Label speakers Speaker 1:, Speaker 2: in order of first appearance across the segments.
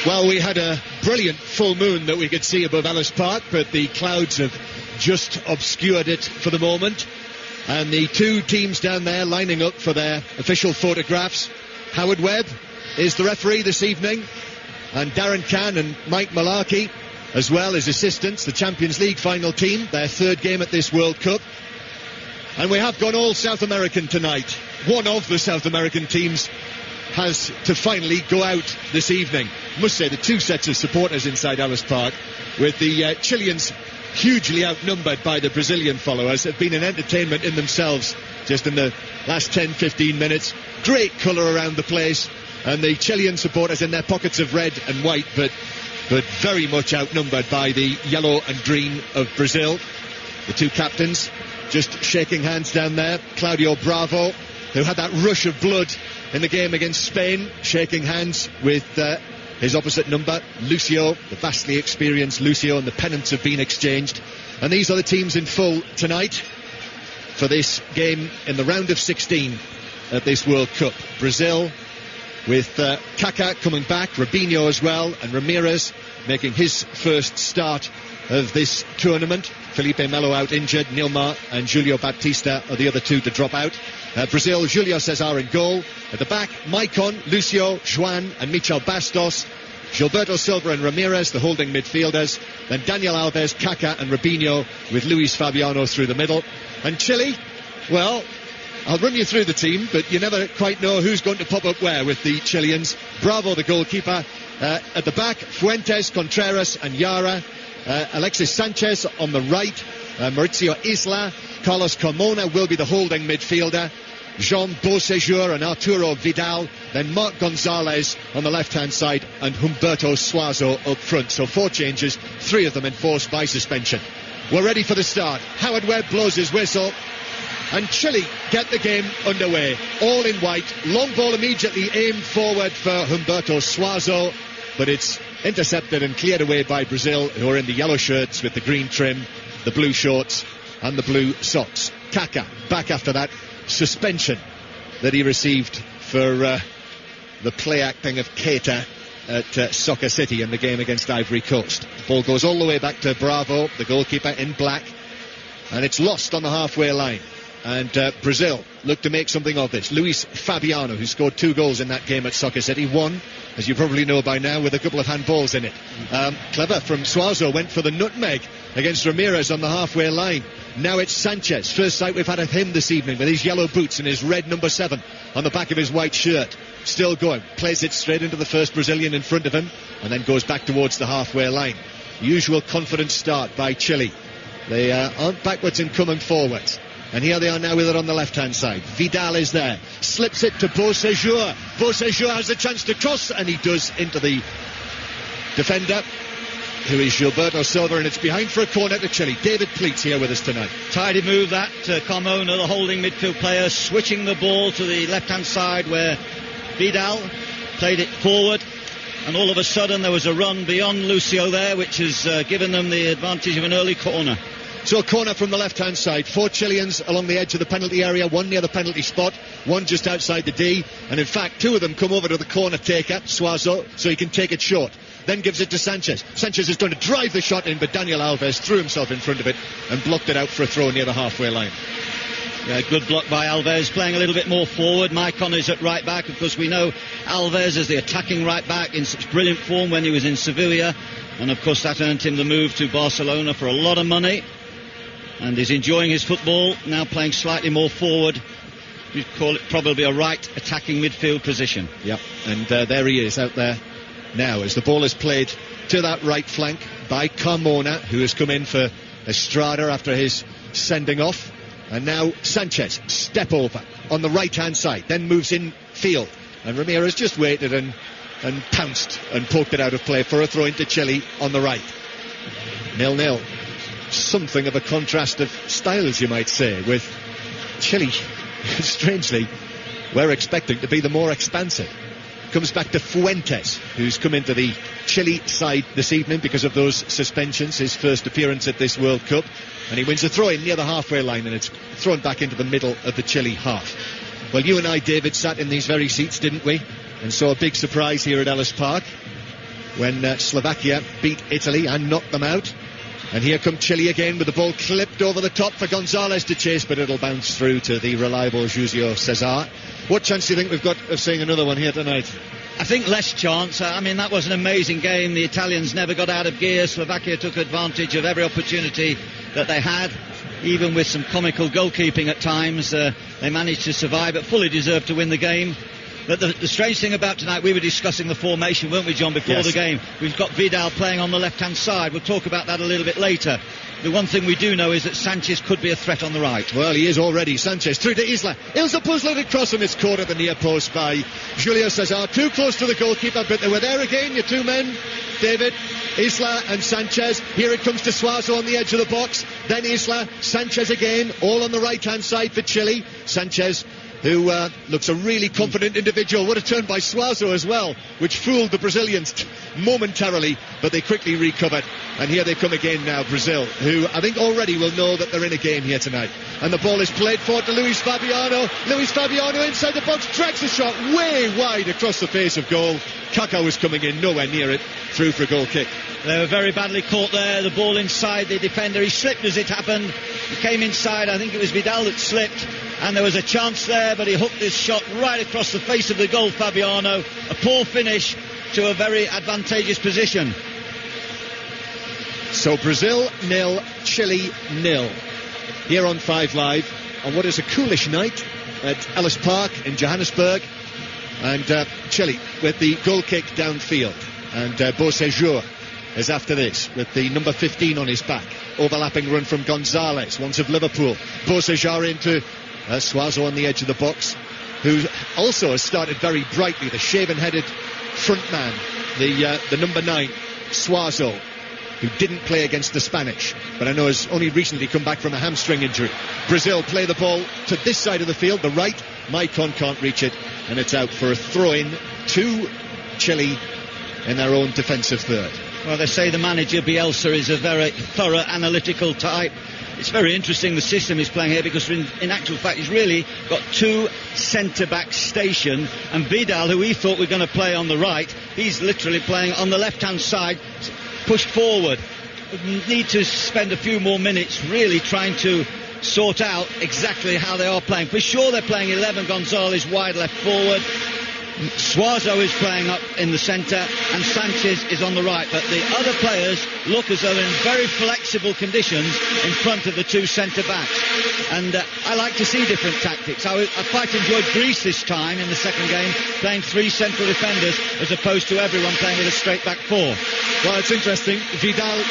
Speaker 1: Well, we had a brilliant full moon that we could see above Ellis Park, but the clouds have just obscured it for the moment. And the two teams down there lining up for their official photographs. Howard Webb is the referee this evening, and Darren Cann and Mike Malarkey as well as assistants, the Champions League final team, their third game at this World Cup. And we have gone all South American tonight. One of the South American teams has to finally go out this evening. I must say, the two sets of supporters inside Ellis Park, with the Chileans hugely outnumbered by the Brazilian followers, have been an entertainment in themselves just in the last 10-15 minutes. Great colour around the place, and the Chilean supporters in their pockets of red and white, but very much outnumbered by the yellow and green of Brazil. The two captains just shaking hands down there. Claudio Bravo, who had that rush of blood in the game against Spain, shaking hands with his opposite number, Lucio, the vastly experienced Lucio, and the pennants have been exchanged. And these are the teams in full tonight for this game in the round of 16 at this World Cup. Brazil with Kaká coming back, Robinho as well, and Ramirez making his first start of this tournament. Felipe Melo out injured, Nilmar and Julio Baptista are the other two to drop out. Brazil, Julio Cesar in goal. At the back, Maicon, Lucio, Joan and Michel Bastos. Gilberto Silva and Ramirez, the holding midfielders. Then Daniel Alves, Kaká and Robinho with Luis Fabiano through the middle. And Chile, well, I'll run you through the team, but you never quite know who's going to pop up where with the Chileans. Bravo, the goalkeeper. At the back, Fuentes, Contreras and Yara. Alexis Sanchez on the right. Mauricio Isla. Carlos Carmona will be the holding midfielder. Jean Beausejour and Arturo Vidal. Then Marc Gonzalez on the left-hand side and Humberto Suazo up front. So 4 changes, 3 of them enforced by suspension. We're ready for the start. Howard Webb blows his whistle. And Chile get the game underway. All in white. Long ball immediately aimed forward for Humberto Suazo, but it's intercepted and cleared away by Brazil, who are in the yellow shirts with the green trim, the blue shorts and the blue socks. Kaká back after that suspension that he received for the play acting of Keita at Soccer City in the game against Ivory Coast. Ball goes all the way back to Bravo, the goalkeeper in black, and it's lost on the halfway line. And Brazil look to make something of this. Luis Fabiano, who scored 2 goals in that game at Soccer City, one, as you probably know by now, with a couple of handballs in it. Clever from Suazo, went for the nutmeg against Ramirez on the halfway line. Now it's Sanchez. First sight we've had of him this evening, with his yellow boots and his red number 7 on the back of his white shirt. Still going, plays it straight into the first Brazilian in front of him, and then goes back towards the halfway line. Usual confident start by Chile. They aren't backwards and coming forwards. And here they are now with it on the left-hand side. Vidal is there. Slips it to Beausejour. Beausejour has a chance to cross, and he does into the defender, who is Gilberto Silva, and it's behind for a corner to Chile. David Pleats here with us tonight.
Speaker 2: Tidy move that. Carmona, the holding midfield player, switching the ball to the left-hand side where Vidal played it forward. And all of a sudden there was a run beyond Lucio there, which has given them the advantage of an early corner.
Speaker 1: So a corner from the left-hand side. 4 Chileans along the edge of the penalty area, 1 near the penalty spot, 1 just outside the D. And in fact, 2 of them come over to the corner taker, Suazo, so he can take it short. Then gives it to Sanchez. Sanchez is going to drive the shot in, but Daniel Alves threw himself in front of it and blocked it out for a throw near the halfway line.
Speaker 2: Yeah, good block by Alves, playing a little bit more forward. Maicon is at right back. Of course, we know Alves as the attacking right back in such brilliant form when he was in Sevilla. And of course, that earned him the move to Barcelona for a lot of money. And he's enjoying his football, now playing slightly more forward. You'd call it probably a right attacking midfield position.
Speaker 1: Yep, and there he is out there now as the ball is played to that right flank by Carmona, who has come in for Estrada after his sending off. And now Sanchez, step over on the right-hand side, then moves in field. And Ramirez just waited and pounced and poked it out of play for a throw into Chile on the right. 0-0. Something of a contrast of styles, you might say, with Chile, strangely, we're expecting to be the more expansive. Comes back to Fuentes, who's come into the Chile side this evening because of those suspensions, his first appearance at this World Cup, and he wins a throw-in near the halfway line, and it's thrown back into the middle of the Chile half. Well, you and I, David, sat in these very seats, didn't we? And saw a big surprise here at Ellis Park. when Slovakia beat Italy and knocked them out. And here come Chile again with the ball clipped over the top for Gonzalez to chase, but it'll bounce through to the reliable Julio Cesar. What chance do you think we've got of seeing another one here tonight?
Speaker 2: I think less chance. I mean, that was an amazing game. The Italians never got out of gear. Slovakia took advantage of every opportunity that they had. Even with some comical goalkeeping at times, they managed to survive, but fully deserved to win the game. But the strange thing about tonight, we were discussing the formation, weren't we, John, before the game? We've got Vidal playing on the left-hand side. We'll talk about that a little bit later. The one thing we do know is that Sanchez could be a threat on the right.
Speaker 1: Well, he is already. Sanchez through to Isla. Ilza puzzled across, and it's caught at the near post by Julio Cesar. Too close to the goalkeeper, but they were there again, your two men, David. Isla and Sanchez. Here it comes to Suazo on the edge of the box. Then Isla, Sanchez again, all on the right-hand side for Chile. Sanchez, who looks a really confident individual. What a turn by Suazo as well, which fooled the Brazilians momentarily, but they quickly recovered. And here they come again now, Brazil, who I think already will know that they're in a game here tonight. And the ball is played forward to Luis Fabiano. Luis Fabiano inside the box, tracks a shot way wide across the face of goal. Kaká was coming in, nowhere near it, through for a goal kick.
Speaker 2: They were very badly caught there, the ball inside the defender. He slipped as it happened. He came inside, I think it was Vidal that slipped, and there was a chance there, but he hooked this shot right across the face of the goal, Fabiano. A poor finish to a very advantageous position.
Speaker 1: So Brazil 0, Chile 0. Here on 5 Live, on what is a coolish night at Ellis Park in Johannesburg. And Chile with the goal kick downfield. And Beau Séjour is after this with the number 15 on his back. Overlapping run from Gonzalez, once of Liverpool. Beau Séjour into Suazo on the edge of the box, who also has started very brightly. The shaven-headed front man, the number 9, Suazo, who didn't play against the Spanish, but I know has only recently come back from a hamstring injury. Brazil play the ball to this side of the field, the right. Maicon can't reach it, and it's out for a throw-in to Chile in their own defensive third.
Speaker 2: Well, they say the manager, Bielsa, is a very thorough, analytical type. It's very interesting the system he's playing here, because in actual fact he's really got 2 centre-back station, and Vidal, who we thought were going to play on the right, he's literally playing on the left-hand side, pushed forward. Need to spend a few more minutes really trying to sort out exactly how they are playing. For sure they're playing 11, Gonzalez wide left forward, Suazo is playing up in the centre, and Sanchez is on the right, but the other players look as though they're in very flexible conditions in front of the 2 centre-backs. And I like to see different tactics. I quite enjoyed Greece this time in the second game, playing 3 central defenders as opposed to everyone playing with a straight back 4.
Speaker 1: Well, it's interesting. Vidal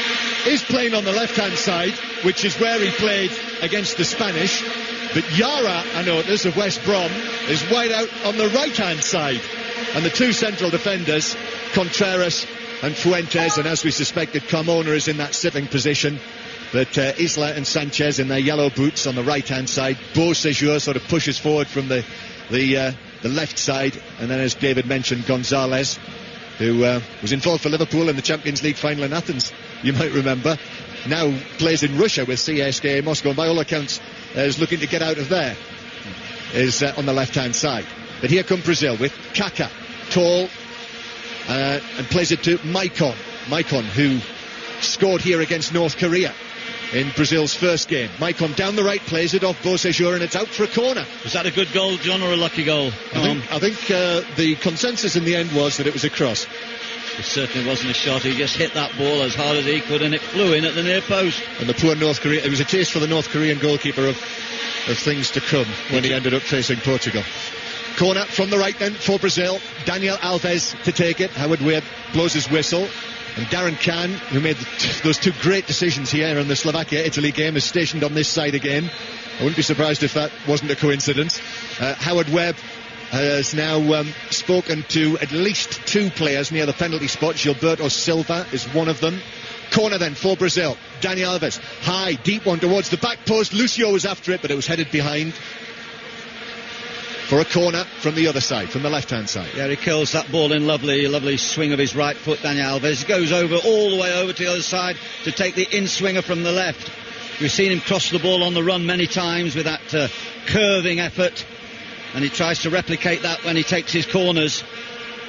Speaker 1: is playing on the left-hand side, which is where he played against the Spanish. But Yara, I notice, of West Brom, is wide out on the right-hand side. And the 2 central defenders, Contreras and Fuentes, and as we suspected, Carmona is in that sitting position. But Isla and Sanchez in their yellow boots on the right-hand side. Beau Séjour sort of pushes forward from the left side. And then, as David mentioned, Gonzalez, who was involved for Liverpool in the Champions League final in Athens, you might remember, now plays in Russia with CSKA Moscow, and by all accounts is looking to get out of there, is on the left-hand side. But here come Brazil with Kaká, tall, and plays it to Maicon, who scored here against North Korea in Brazil's first game. Maicon down the right, plays it off Beau Séjour, and it's out for a corner.
Speaker 2: Was that a good goal, John, or a lucky goal?
Speaker 1: I think the consensus in the end was that it was a cross.
Speaker 2: It certainly wasn't a shot. He just hit that ball as hard as he could, and it flew in at the near post. And
Speaker 1: the poor North Korea, it was a taste for the North Korean goalkeeper of things to come when he ended up facing Portugal. Corner from the right then for Brazil. Daniel Alves to take it. Howard Webb blows his whistle. And Darren Kahn, who made those 2 great decisions here in the Slovakia-Italy game, is stationed on this side again. I wouldn't be surprised if that wasn't a coincidence. Howard Webb has now spoken to at least 2 players near the penalty spot. Gilberto Silva is one of them. Corner then for Brazil. Daniel Alves, high, deep one towards the back post. Lucio was after it, but it was headed behind for a corner from the other side, from the left-hand side.
Speaker 2: Yeah, he kills that ball in lovely swing of his right foot, Daniel Alves. Goes over, all the way over to the other side to take the in-swinger from the left. We've seen him cross the ball on the run many times with that curving effort, and he tries to replicate that when he takes his corners.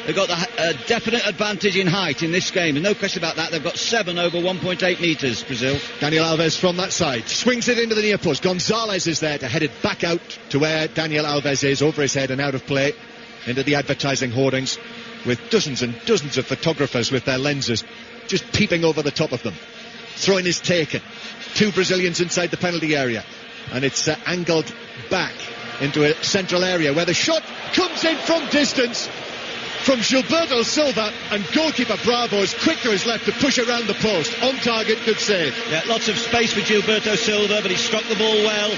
Speaker 2: They've got a definite advantage in height in this game, and no question about that. They've got 7 over 1.8 metres, Brazil.
Speaker 1: Daniel Alves from that side swings it into the near post. Gonzalez is there to head it back out to where Daniel Alves is, over his head and out of play, into the advertising hoardings, with dozens and dozens of photographers with their lenses just peeping over the top of them. Throw-in is taken. 2 Brazilians inside the penalty area, and it's angled back into a central area where the shot comes in from distance from Gilberto Silva, and goalkeeper Bravo is quick to his left to push around the post. On target, good save.
Speaker 2: Yeah, lots of space for Gilberto Silva, but he struck the ball well.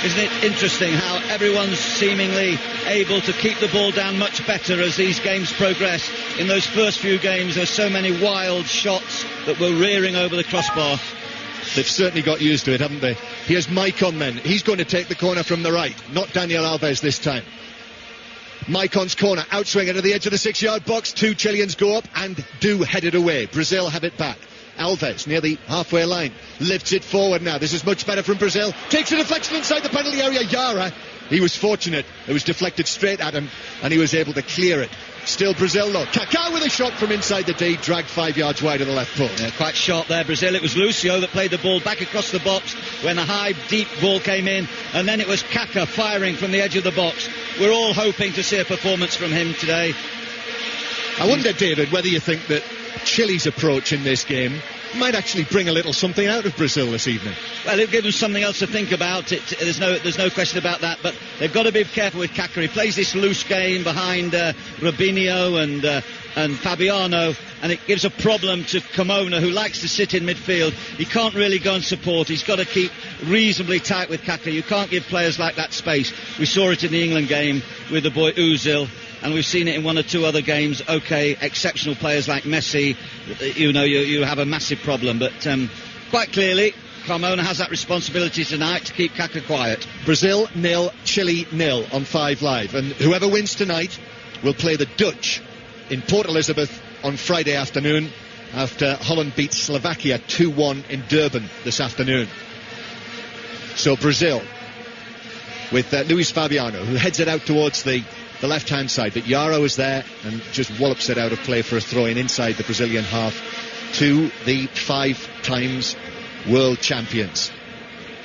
Speaker 2: Isn't it interesting how everyone's seemingly able to keep the ball down much better as these games progress? In those first few games, there were so many wild shots that were rearing over the crossbar.
Speaker 1: They've certainly got used to it, haven't they? Here's Maicon then. He's going to take the corner from the right, not Daniel Alves this time. Maicon's corner, outswing it to the edge of the 6-yard box. 2 Chileans go up and do head it away. Brazil have it back. Alves near the halfway line, lifts it forward now. This is much better from Brazil. Takes a deflection inside the penalty area. Yara, he was fortunate. It was deflected straight at him and he was able to clear it. Still Brazil though. Kaká with a shot from inside the D, dragged 5 yards wide of the left post.
Speaker 2: Yeah, quite sharp there, Brazil. It was Lucio that played the ball back across the box when the high, deep ball came in, and then it was Kaká firing from the edge of the box. We're all hoping to see a performance from him today.
Speaker 1: I wonder, David, whether you think that Chile's approach in this game might actually bring a little something out of Brazil this evening.
Speaker 2: Well, it'll give them something else to think about. There's no question about that, but they've got to be careful with Kaká. He plays this loose game behind Robinho and Fabiano, and it gives a problem to Carmona, who likes to sit in midfield. He can't really go and support. He's got to keep reasonably tight with Kaká. You can't give players like that space. We saw it in the England game with the boy Ozil, and we've seen it in 1 or 2 other games. Okay, exceptional players like Messi, you have a massive problem, but quite clearly Carmona has that responsibility tonight to keep Kaká quiet.
Speaker 1: Brazil 0, Chile 0 on 5 Live, and whoever wins tonight will play the Dutch in Port Elizabeth on Friday afternoon, after Holland beat Slovakia 2-1 in Durban this afternoon. So Brazil with Luis Fabiano, who heads it out towards the left-hand side, but Yaro is there and just wallops it out of play for a throw-in inside the Brazilian half to the 5 times world champions.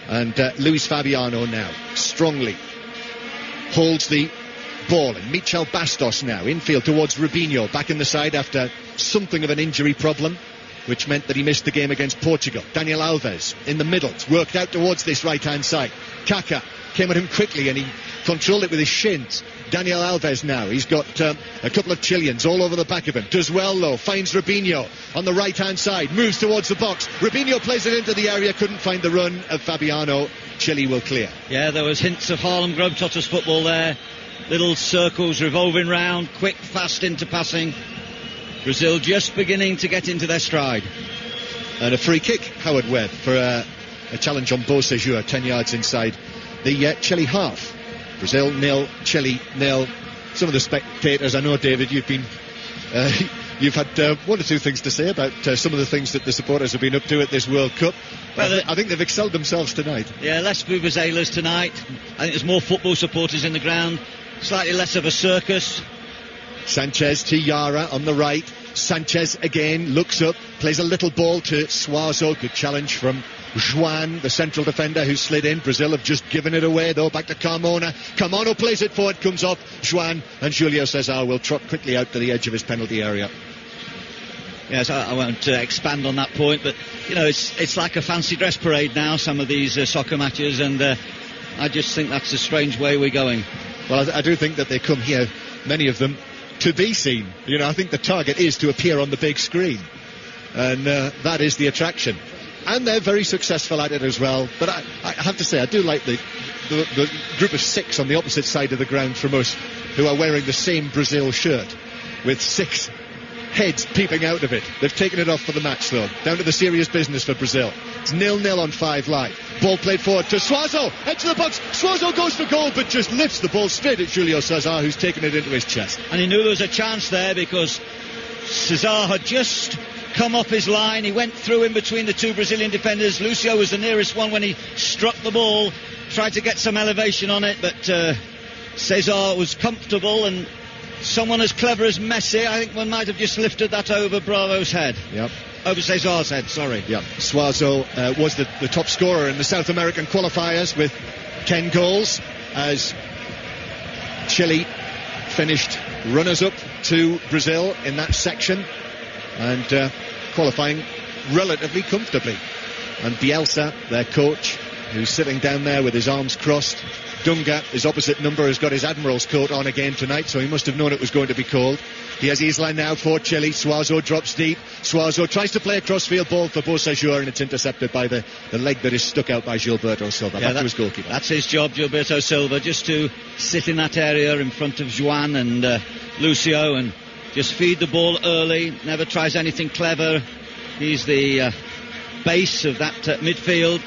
Speaker 1: And Luis Fabiano now strongly holds the ball, and Michel Bastos now infield towards Robinho, back in the side after something of an injury problem, which meant that he missed the game against Portugal. Daniel Alves in the middle, worked out towards this right-hand side. Kaká came at him quickly and he controlled it with his shins. Daniel Alves now, he's got a couple of Chileans all over the back of him. Does well though, finds Robinho on the right-hand side, moves towards the box. Robinho plays it into the area, couldn't find the run of Fabiano. Chile will clear.
Speaker 2: Yeah, there was hints of Harlem Globetrotters football there. Little circles revolving round, quick, fast into passing. Brazil just beginning to get into their stride.
Speaker 1: And a free kick, Howard Webb, for a challenge on Beau Séjour, 10 yards inside the Chile half. Brazil 0, Chile 0. Some of the spectators, I know, David, you've had 1 or 2 things to say about some of the things that the supporters have been up to at this World Cup. Well, I think they've excelled themselves tonight.
Speaker 2: Yeah, less vuvuzelas tonight. I think there's more football supporters in the ground. Slightly less of a circus.
Speaker 1: Sanchez to Yara on the right. Sanchez again looks up, plays a little ball to Suazo. Good challenge from Juan, the central defender who slid in. Brazil have just given it away though, back to Carmona. Carmona plays it forward, comes off Juan, and Julio Cesar will trot quickly out to the edge of his penalty area.
Speaker 2: Yes, I won't expand on that point, but it's like a fancy dress parade now, some of these soccer matches, and I just think that's a strange way we're going.
Speaker 1: Well, I do think that they come here, many of them, to be seen. I think the target is to appear on the big screen, and that is the attraction. And they're very successful at it as well. But I have to say, I do like the group of 6 on the opposite side of the ground from us, who are wearing the same Brazil shirt, with 6 heads peeping out of it. They've taken it off for the match though. Down to the serious business for Brazil. It's 0-0 on 5 Live. Ball played forward to Suazo, edge of the box. Suazo goes for goal but just lifts the ball straight at Julio Cesar, who's taken it into his chest.
Speaker 2: And he knew there was a chance there because Cesar had just come off his line. He went through in between the 2 Brazilian defenders. Lucio was the nearest one when he struck the ball, tried to get some elevation on it, but Cesar was comfortable and someone as clever as Messi, I think one might have just lifted that over Bravo's head.
Speaker 1: Yep.
Speaker 2: Over Cesar's head, sorry.
Speaker 1: Yep. Suazo was the top scorer in the South American qualifiers with 10 goals as Chile finished runners-up to Brazil in that section and qualifying relatively comfortably. And Bielsa, their coach, who's sitting down there with his arms crossed. Dunga, his opposite number, has got his Admiral's coat on again tonight, so he must have known it was going to be cold. He has Isla now for Chile. Suazo drops deep. Suazo tries to play a crossfield ball for Beausejour, and it's intercepted by the leg that is stuck out by Gilberto Silva. Back to his goalkeeper.
Speaker 2: That's his job, Gilberto Silva, just to sit in that area in front of Juan and Lucio and just feed the ball early. Never tries anything clever. He's the base of that midfield.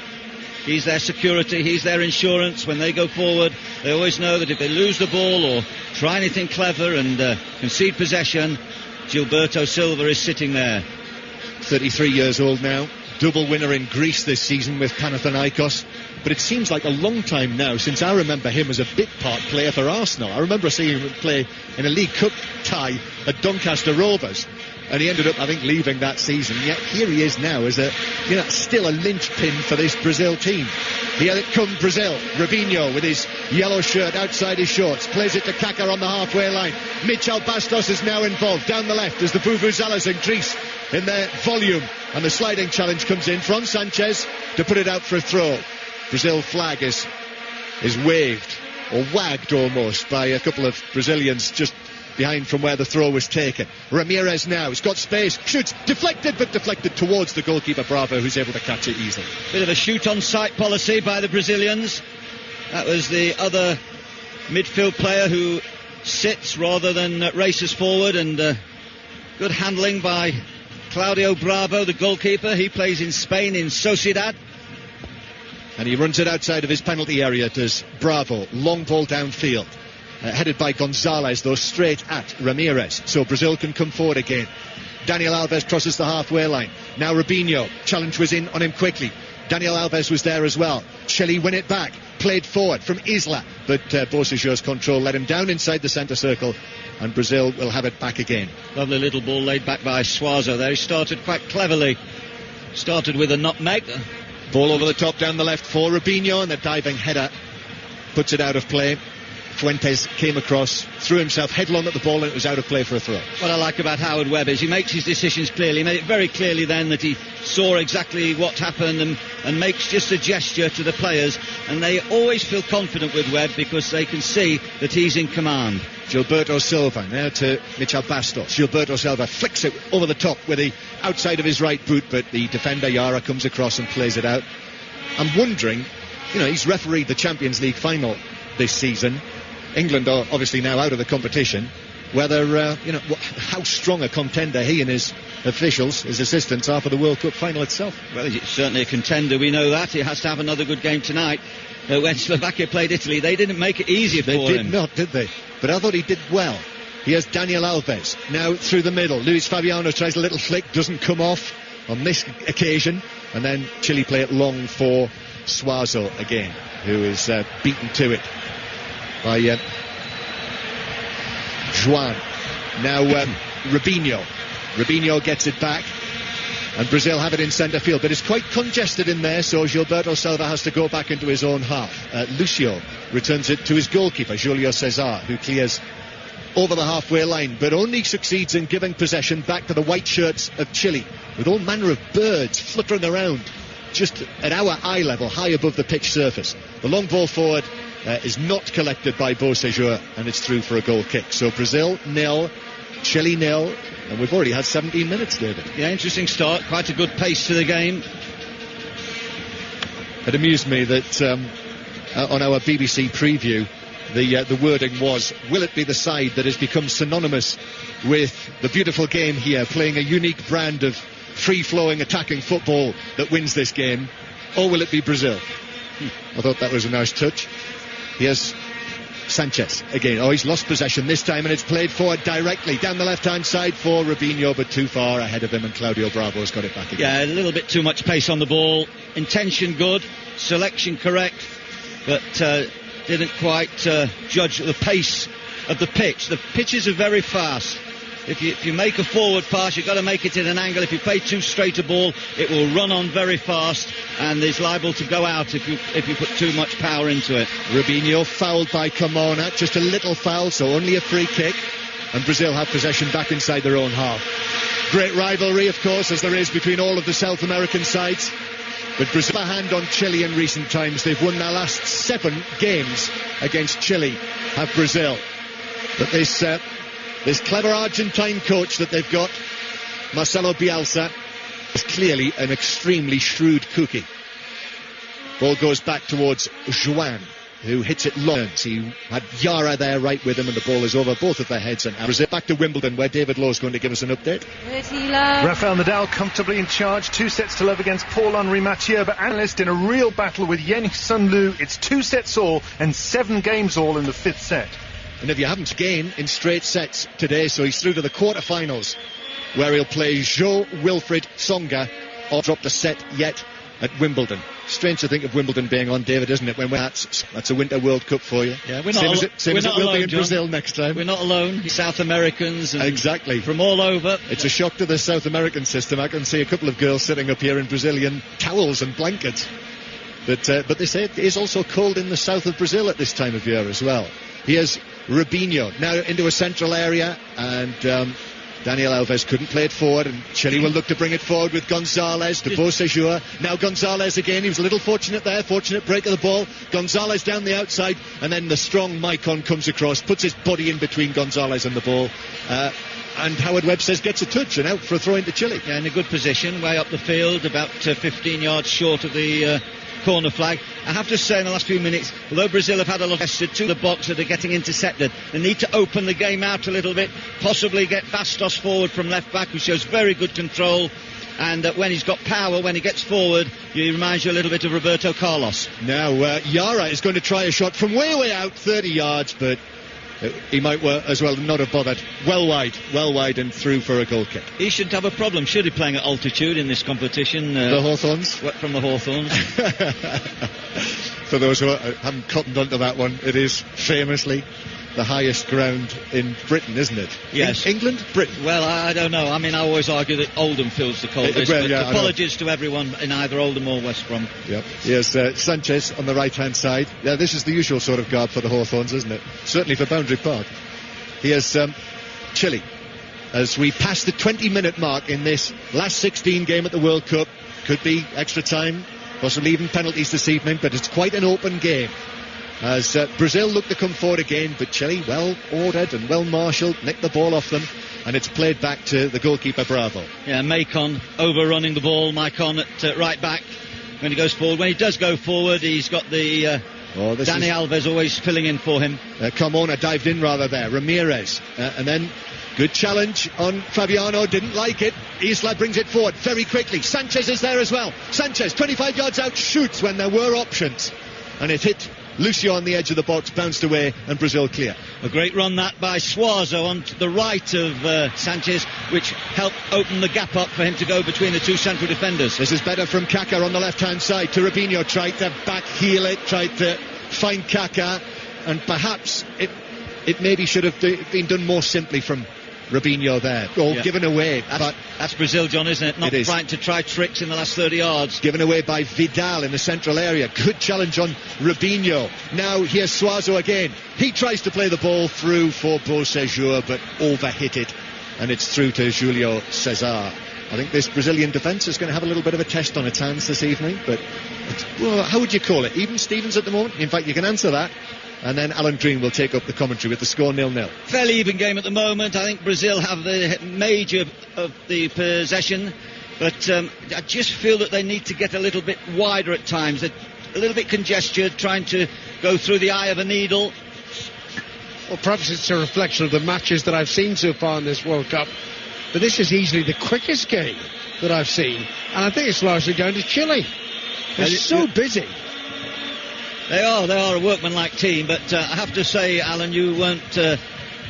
Speaker 2: He's their security, he's their insurance. When they go forward, they always know that if they lose the ball or try anything clever and concede possession, Gilberto Silva is sitting there.
Speaker 1: 33 years old now, double winner in Greece this season with Panathinaikos. But it seems like a long time now since I remember him as a bit part player for Arsenal. I remember seeing him play in a League Cup tie at Doncaster Rovers. And he ended up, I think, leaving that season. Yet here he is now as still a linchpin for this Brazil team. Here come Brazil. Robinho with his yellow shirt outside his shorts. Plays it to Kaká on the halfway line. Michel Bastos is now involved down the left as the Vuvuzelas increase in their volume. And the sliding challenge comes in from Sanchez to put it out for a throw. Brazil flag is waved or wagged almost by a couple of Brazilians just behind from where the throw was taken. Ramirez now, he's got space, shoots, deflected towards the goalkeeper Bravo, who's able to catch it easily.
Speaker 2: Bit of a shoot on sight policy by the Brazilians. That was the other midfield player who sits rather than races forward, and good handling by Claudio Bravo, the goalkeeper. He plays in Spain in Sociedad.
Speaker 1: And he runs it outside of his penalty area, does Bravo. Long ball downfield. Headed by Gonzalez, though, straight at Ramirez. So Brazil can come forward again. Daniel Alves crosses the halfway line. Now Robinho. Challenge was in on him quickly. Daniel Alves was there as well. Chile win it back. Played forward from Isla. But Beausejour's control let him down inside the centre circle. And Brazil will have it back again.
Speaker 2: Lovely little ball laid back by Suazo there. He started quite cleverly. Started with a nutmeg.
Speaker 1: Ball over the top down the left for Robinho, and the diving header puts it out of play. Fuentes came across, threw himself headlong at the ball, and it was out of play for a throw.
Speaker 2: What I like about Howard Webb is he makes his decisions clearly. He made it very clearly then that he saw exactly what happened and makes just a gesture to the players, and they always feel confident with Webb because they can see that he's in command.
Speaker 1: Gilberto Silva now to Michel Bastos. Gilberto Silva flicks it over the top with the outside of his right boot, but the defender Yara comes across and plays it out. I'm wondering, he's refereed the Champions League final this season. England are obviously now out of the competition. Whether, how strong a contender he and his officials, his assistants, are for the World Cup final itself.
Speaker 2: Well, he's certainly a contender, we know that. He has to have another good game tonight. When Slovakia played Italy, they didn't make it easy for him.
Speaker 1: They did not, did they? But I thought he did well. Here's Daniel Alves, now through the middle. Luis Fabiano tries a little flick, doesn't come off on this occasion. And then Chile play it long for Suazo again, who is beaten to it by Juan. Now Robinho. Robinho gets it back, and Brazil have it in centre field, but it's quite congested in there, so Gilberto Silva has to go back into his own half. Lucio returns it to his goalkeeper, Julio Cesar, who clears over the halfway line, but only succeeds in giving possession back to the white shirts of Chile, with all manner of birds fluttering around just at our eye level, high above the pitch surface. The long ball forward is not collected by Beausejour, and it's through for a goal kick. So Brazil 0, Chile 0, and we've already had 17 minutes, David.
Speaker 2: Yeah, interesting start, quite a good pace to the game.
Speaker 1: It amused me that on our BBC preview, the wording was, will it be the side that has become synonymous with the beautiful game here, playing a unique brand of free-flowing attacking football that wins this game, or will it be Brazil? I thought that was a nice touch. Here's Sanchez again. Oh, he's lost possession this time, and it's played forward directly down the left-hand side for Robinho, but too far ahead of him, and Claudio Bravo's got it back again.
Speaker 2: Yeah, a little bit too much pace on the ball. Intention good, selection correct, but didn't quite judge the pace of the pitch. The pitches are very fast. If you make a forward pass, you've got to make it in an angle. If you play too straight a ball, it will run on very fast and is liable to go out if you put too much power into it.
Speaker 1: Rubinho fouled by Carmona, just a little foul, so only a free kick, and Brazil have possession back inside their own half. Great rivalry, of course, as there is between all of the South American sides, but Brazil have a hand on Chile in recent times. They've won their last 7 games against Chile, have Brazil. But this clever Argentine coach that they've got, Marcelo Bielsa, is clearly an extremely shrewd cookie. Ball goes back towards Juan, who hits it long. He had Yara there right with him, and the ball is over both of their heads. And Brazil back to Wimbledon, where David Lowe's going to give us an update.
Speaker 3: Rafael Nadal comfortably in charge, 2-0 against Paul-Henri Mathieu, but analyst in a real battle with Yen Sun Lu. It's 2 sets all and 7 games all in the 5th set.
Speaker 1: And if you haven't, again in straight sets today, so he's through to the quarterfinals, where he'll play Jo Wilfried Tsonga, or dropped a set yet at Wimbledon. Strange to think of Wimbledon being on, David, isn't it? When that's a Winter World Cup for you.
Speaker 2: Yeah, we're not
Speaker 1: same as it will be in
Speaker 2: John.
Speaker 1: Brazil next time.
Speaker 2: We're not alone. South Americans and
Speaker 1: exactly
Speaker 2: from all over.
Speaker 1: It's a shock to the South American system. I can see a couple of girls sitting up here in Brazilian towels and blankets. But they say it is also cold in the south of Brazil at this time of year as well. Here's Rubinho now into a central area, and Daniel Alves couldn't play it forward, and Chile will look to bring it forward with Gonzalez to Beausejour. Now Gonzalez again. He was a little fortunate there. Fortunate break of the ball. Gonzalez down the outside, and then the strong Maicon comes across, puts his body in between Gonzalez and the ball. And Howard Webb says gets a touch and out for a throw into Chile.
Speaker 2: Yeah, in a good position, way up the field, about 15 yards short of the corner flag. I have to say in the last few minutes, although Brazil have had a lot to the box that are getting intercepted, they need to open the game out a little bit, possibly get Bastos forward from left back, who shows very good control, and when he's got power, when he gets forward, he reminds you a little bit of Roberto Carlos.
Speaker 1: Now Yara is going to try a shot from way out, 30 yards, but he might as well not have bothered. Well wide and through for a goal kick.
Speaker 2: He shouldn't have a problem, should he, playing at altitude in this competition?
Speaker 1: The Hawthorns?
Speaker 2: From the Hawthorns.
Speaker 1: For those who haven't cottoned onto that one, it is famously the highest ground in Britain, isn't it?
Speaker 2: Yes.
Speaker 1: England? Britain?
Speaker 2: Well, I don't know. I mean, I always argue that Oldham feels the coldest, apologies to everyone in either Oldham or West Brom.
Speaker 1: Yep. Here's Sanchez on the right-hand side. Yeah, this is the usual sort of guard for the Hawthorns, isn't it? Certainly for Boundary Park. Here's Chile. As we pass the 20-minute mark in this last 16 game at the World Cup. Could be extra time, possibly even penalties this evening, but it's quite an open game. As Brazil look to come forward again, but Chile, well ordered and well marshalled, nicked the ball off them, and it's played back to the goalkeeper Bravo.
Speaker 2: Yeah, Maicon overrunning the ball. Maicon at right back when he goes forward. When he does go forward, he's got the Dani Alves always filling in for him.
Speaker 1: Carmona dived in rather there. Ramirez, and then good challenge on Fabiano, didn't like it. Isla brings it forward very quickly. Sanchez is there as well. Sanchez, 25 yards out, shoots when there were options, and it hit Lucio on the edge of the box, bounced away, and Brazil clear.
Speaker 2: A great run that by Suazo on the right of Sanchez, which helped open the gap up for him to go between the two central defenders.
Speaker 1: This is better from Kaká on the left-hand side. To Rubinho, tried to back heel it, tried to find Kaká, and perhaps it maybe should have been done more simply from Rubinho there, given away.
Speaker 2: That's Brazil, John, isn't it? Not trying to try tricks in the last 30 yards.
Speaker 1: Given away by Vidal in the central area. Good challenge on Rubinho. Now here's Suazo again. He tries to play the ball through for Beausejour, but overhit it, and it's through to Julio Cesar. I think this Brazilian defence is going to have a little bit of a test on its hands this evening, but how would you call it? Even Stevens at the moment? In fact, you can answer that. And then Alan Green will take up the commentary with the score 0-0.
Speaker 2: Fairly even game at the moment. I think Brazil have the major of the possession, but I just feel that they need to get a little bit wider at times. They're a little bit congested, trying to go through the eye of a needle.
Speaker 4: Well, perhaps it's a reflection of the matches that I've seen so far in this World Cup, but this is easily the quickest game that I've seen, and I think it's largely down to Chile. They're so busy.
Speaker 2: They are a workmanlike team, but I have to say, Alan, you weren't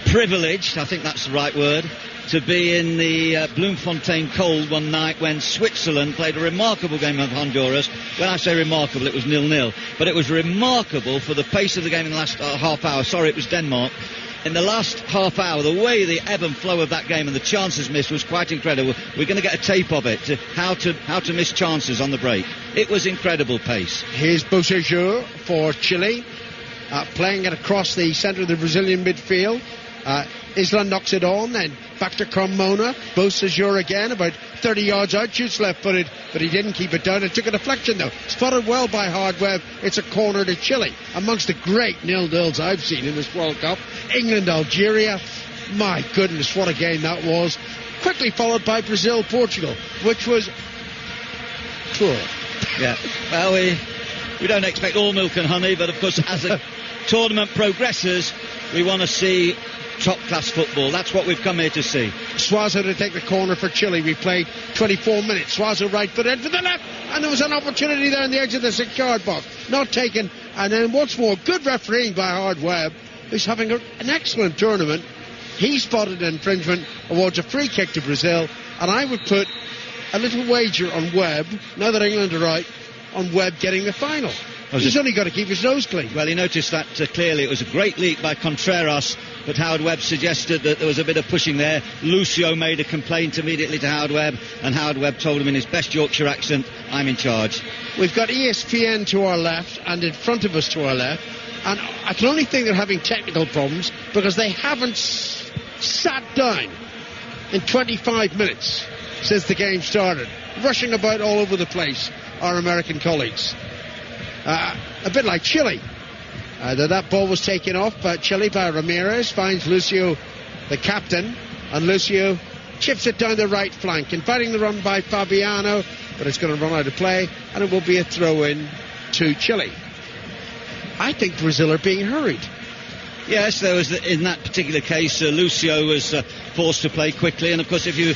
Speaker 2: privileged, I think that's the right word, to be in the Bloemfontein cold one night when Switzerland played a remarkable game of Honduras. When I say remarkable, it was 0-0, but it was remarkable for the pace of the game in the last half hour. Sorry, it was Denmark. in the last half hour, the way the ebb and flow of that game and the chances missed was quite incredible. We're going to get a tape of it, how to miss chances on the break. It was incredible pace.
Speaker 4: Here's Bocejur for Chile, playing it across the centre of the Brazilian midfield. Isla knocks it on, then back to Carmona. Bocejur again, about 30 yards out, shoots left-footed, but he didn't keep it down. It took a deflection, though. Spotted well by Hardweb. It's a corner to Chile. Amongst the great 0-0s I've seen in this World Cup. England, Algeria. My goodness, what a game that was. Quickly followed by Brazil, Portugal, which was poor.
Speaker 2: Yeah, well, we don't expect all milk and honey, but of course, as the tournament progresses, we want to see top-class football. That's what we've come here to see.
Speaker 4: Suazo to take the corner for Chile. We played 24 minutes. Suazo right foot in for the left, and there was an opportunity there on the edge of the 6-yard box. Not taken, and then once more, good refereeing by Hardweb, who's having an excellent tournament. He spotted an infringement, awards a free kick to Brazil, and I would put a little wager on Webb, now that England are out, on Webb getting the final. He's only got to keep his nose clean.
Speaker 2: Well, he noticed that clearly. It was a great leak by Contreras, but Howard Webb suggested that there was a bit of pushing there. Lucio made a complaint immediately to Howard Webb, and Howard Webb told him in his best Yorkshire accent, I'm in charge.
Speaker 4: We've got ESPN to our left, and in front of us to our left, and I can only think they're having technical problems because they haven't sat down in 25 minutes since the game started, rushing about all over the place, our American colleagues. A bit like Chile. That ball was taken off Chile by Ramirez, finds Lucio, the captain, and Lucio chips it down the right flank, inviting the run by Fabiano, but it's going to run out of play, and it will be a throw-in to Chile. I think Brazil are being hurried.
Speaker 2: Yes, there was in that particular case, Lucio was forced to play quickly, and of course if you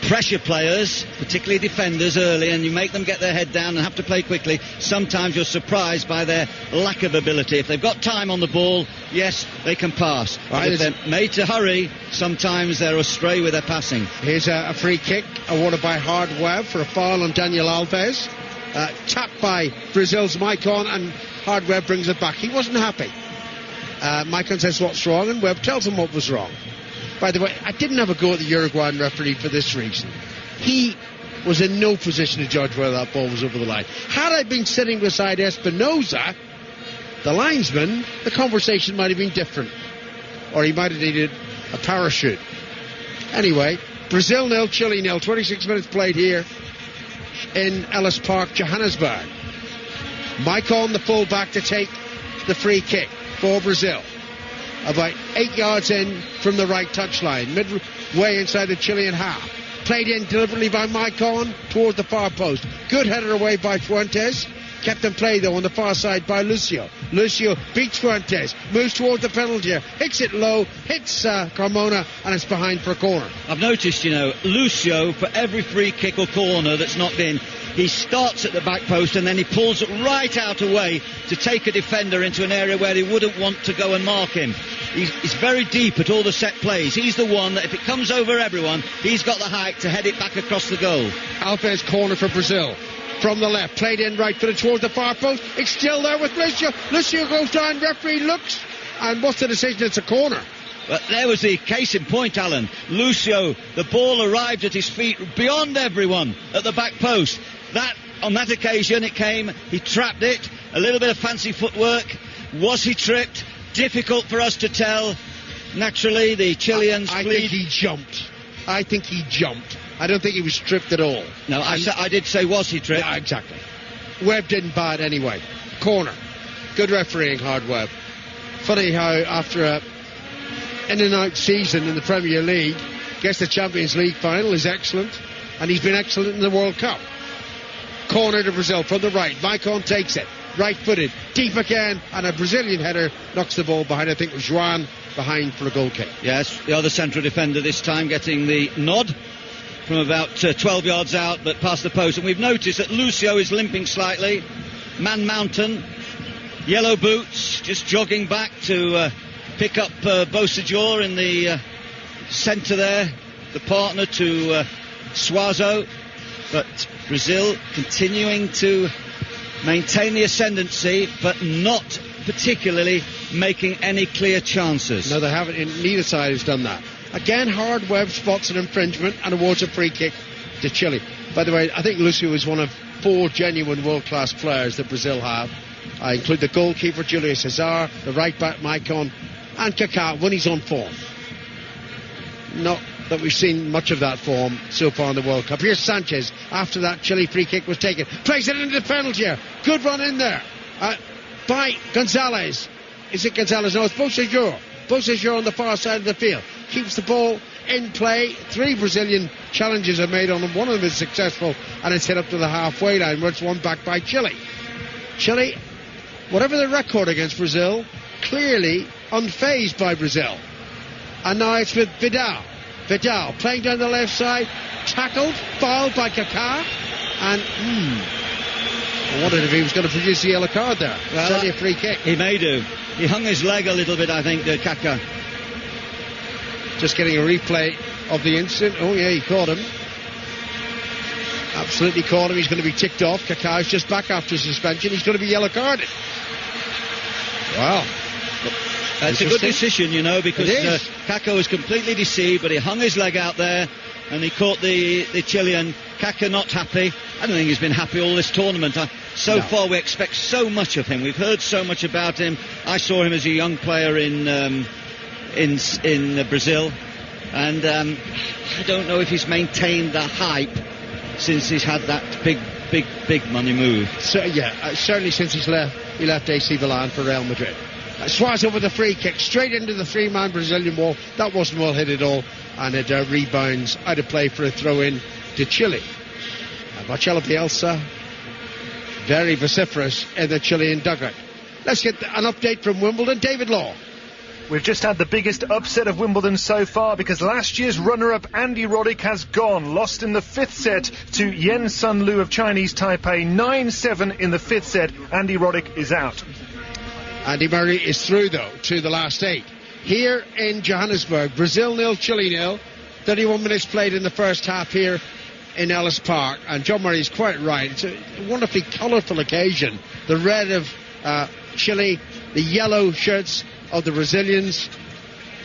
Speaker 2: pressure players, particularly defenders, early, and you make them get their head down and have to play quickly, sometimes you're surprised by their lack of ability. If they've got time on the ball, yes, they can pass. Right, if they're made to hurry, sometimes they're astray with their passing.
Speaker 4: Here's a free kick awarded by Hardweb for a foul on Daniel Alves. Tapped by Brazil's Maicon, and Hardweb brings it back. He wasn't happy. Maicon says what's wrong, and Webb tells him what was wrong. By the way, I didn't have a go at the Uruguayan referee for this reason. He was in no position to judge whether that ball was over the line. Had I been sitting beside Espinosa, the linesman, the conversation might have been different. Or he might have needed a parachute. Anyway, Brazil 0, Chile 0. 26 minutes played here in Ellis Park, Johannesburg. Maicon, the full-back, to take the free kick for Brazil. About 8 yards in from the right touchline, midway inside the Chilean half. Played in deliberately by Maicon towards the far post. Good header away by Fuentes. Kept in play though on the far side by Lucio. Lucio beats Fuentes, moves towards the penalty area, hits it low, hits Carmona, and it's behind for a corner.
Speaker 2: I've noticed, Lucio, for every free kick or corner that's knocked in, he starts at the back post and then he pulls it right out away to take a defender into an area where he wouldn't want to go and mark him. He's very deep at all the set plays. He's the one that if it comes over everyone, he's got the height to head it back across the goal.
Speaker 4: Alves corner for Brazil. From the left, played in right footed towards the far post. It's still there with Lucio. Lucio goes down, referee looks, and what's the decision? It's a corner.
Speaker 2: But there was the case in point, Alan. Lucio, the ball arrived at his feet beyond everyone at the back post. On that occasion it came, he trapped it, a little bit of fancy footwork. Was he tripped? Difficult for us to tell. Naturally, the Chileans
Speaker 4: I think he jumped. I don't think he was tripped at all.
Speaker 2: No, I did say, was he tripped?
Speaker 4: Yeah, exactly. Webb didn't buy it anyway. Corner. Good refereeing, Hardweb. Funny how after a in-and-out season in the Premier League, gets the Champions League final, is excellent, and he's been excellent in the World Cup. Corner to Brazil from the right. Maicon takes it. Right-footed. Deep again, and a Brazilian header knocks the ball behind. I think it was Juan behind for a goal kick.
Speaker 2: Yes, the other central defender this time getting the nod from about 12 yards out, but past the post. And we've noticed that Lucio is limping slightly. Man Mountain, yellow boots, just jogging back to pick up Bocejur in the centre there, the partner to Suazo. But Brazil continuing to maintain the ascendancy, but not particularly making any clear chances.
Speaker 4: No, they haven't. Neither side has done that. Again, Hardweb spots an infringement and awards a free kick to Chile. By the way, I think Lucio is one of 4 genuine world-class players that Brazil have. I include the goalkeeper, Julio Cesar, the right-back, Maicon, and Kaká when he's on form. Not that we've seen much of that form so far in the World Cup. Here's Sanchez. After that Chile free kick was taken. Plays it into the penalty area. Good run in there by Gonzalez. Is it Gonzalez? No, it's Bocejur. Bocejur on the far side of the field. Keeps the ball in play. 3 Brazilian challenges are made on him. One of them is successful, and it's hit up to the halfway line, where it's won back by Chile. Chile, whatever the record against Brazil, clearly unfazed by Brazil. And now it's with Vidal. Vidal playing down the left side, tackled, fouled by Kaká, and I wondered if he was going to produce a yellow card there. Well, certainly a free kick.
Speaker 2: He may do. He hung his leg a little bit, I think, Kaká.
Speaker 4: Just getting a replay of the incident. Oh yeah, he caught him. Absolutely caught him. He's going to be ticked off. Kaká's just back after suspension. He's going to be yellow carded. Wow.
Speaker 2: It's a good decision, you know, because Kaká was completely deceived, but he hung his leg out there and he caught the Chilean. Kaká not happy. I don't think he's been happy all this tournament. So far we expect so much of him. We've heard so much about him. I saw him as a young player in Brazil, and I don't know if he's maintained the hype since he's had that big money move.
Speaker 4: So, certainly since he left AC Milan for Real Madrid. Suarez over the free kick, straight into the 3-man Brazilian wall. That wasn't well hit at all, and it rebounds out of play for a throw-in to Chile. Marcelo Bielsa, very vociferous in the Chilean dugout. Let's get an update from Wimbledon. David Law.
Speaker 3: We've just had the biggest upset of Wimbledon so far, because last year's runner-up Andy Roddick has gone, lost in the 5th set to Yen Sun Lu of Chinese Taipei, 9-7 in the 5th set. Andy Roddick is out.
Speaker 4: Andy Murray is through, though, to the last 8. Here in Johannesburg, Brazil 0, Chile 0. 31 minutes played in the first half here in Ellis Park, and John Murray is quite right. It's a wonderfully colourful occasion. The red of Chile, the yellow shirts of the Brazilians,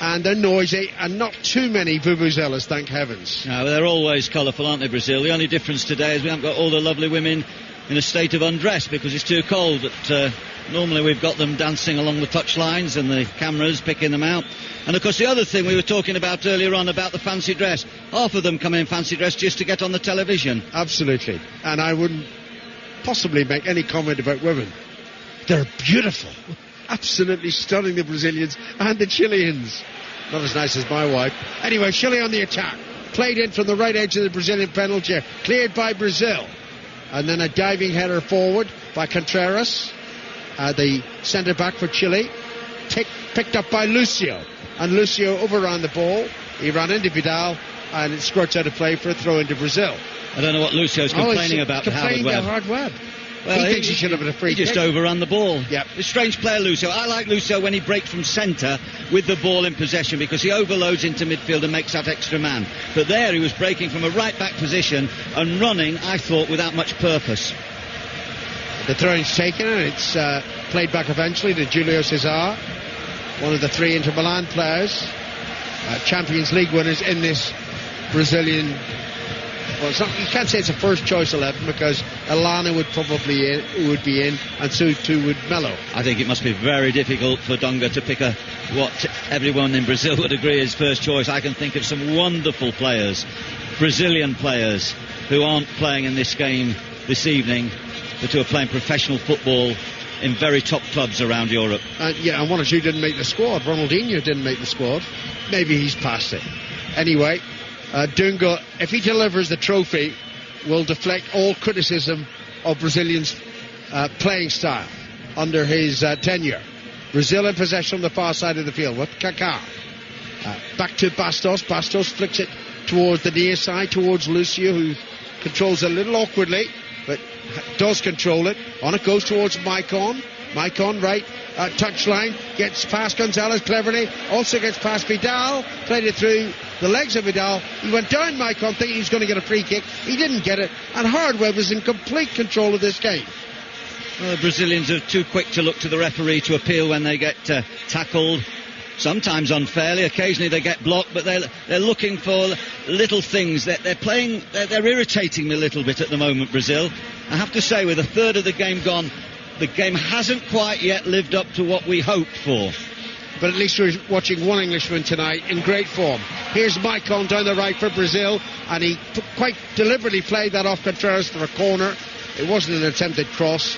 Speaker 4: and they're noisy, and not too many vuvuzelas, thank heavens.
Speaker 2: No, they're always colourful, aren't they, Brazil? The only difference today is we haven't got all the lovely women in a state of undress because it's too cold, but normally we've got them dancing along the touchlines and the cameras picking them out. And of course the other thing we were talking about earlier on about the fancy dress, half of them come in fancy dress just to get on the television.
Speaker 4: Absolutely, and I wouldn't possibly make any comment about women. They're beautiful, absolutely stunning, the Brazilians and the Chileans. Not as nice as my wife. Anyway, Chile on the attack, played in from the right edge of the Brazilian penalty, cleared by Brazil, and then a diving header forward by Contreras, the centre back for Chile, picked up by Lucio, and Lucio overran the ball. He ran into Vidal, and it squirts out of play for a throw into Brazil.
Speaker 2: I don't know what Lucio's complaining about.
Speaker 4: Complaining about Hardweb. Well, he thinks he should have been a free kick.
Speaker 2: He just overrun the ball.
Speaker 4: Yep.
Speaker 2: A strange player, Lucio. I like Lucio when he breaks from centre with the ball in possession, because he overloads into midfield and makes that extra man. But there he was breaking from a right-back position and running, I thought, without much purpose.
Speaker 4: The throw-in's taken, and it's played back eventually to Julio Cesar, one of the 3 Inter Milan players, Champions League winners in this Brazilian. Well, it's not, you can't say it's a first choice 11, because Elana would be in, and so too would Melo.
Speaker 2: I think it must be very difficult for Dunga to pick what everyone in Brazil would agree is first choice. I can think of some wonderful players, Brazilian players, who aren't playing in this game this evening, but who are playing professional football in very top clubs around Europe.
Speaker 4: And one or two didn't make the squad. Ronaldinho didn't make the squad. Maybe he's past it. Anyway, Dunga, if he delivers the trophy, will deflect all criticism of Brazilians' playing style under his tenure. Brazil in possession on the far side of the field with Kaká. Back to Bastos. Bastos flicks it towards the near side, towards Lucio, who controls it a little awkwardly, but does control it. On it goes towards Maicon. Maicon, right, touchline, gets past Gonzalez cleverly, also gets past Vidal, played it through the legs of Vidal. He went down Maicon thinking he was going to get a free kick. He didn't get it, and Hardweb was in complete control of this game.
Speaker 2: Well, the Brazilians are too quick to look to the referee to appeal when they get tackled. Sometimes unfairly, occasionally they get blocked, but they're looking for little things. They're irritating me a little bit at the moment, Brazil. I have to say, with a third of the game gone, the game hasn't quite yet lived up to what we hoped for.
Speaker 4: But at least we're watching one Englishman tonight in great form. Here's Maicon down the right for Brazil, and he quite deliberately played that off Contreras for a corner. It wasn't an attempted cross,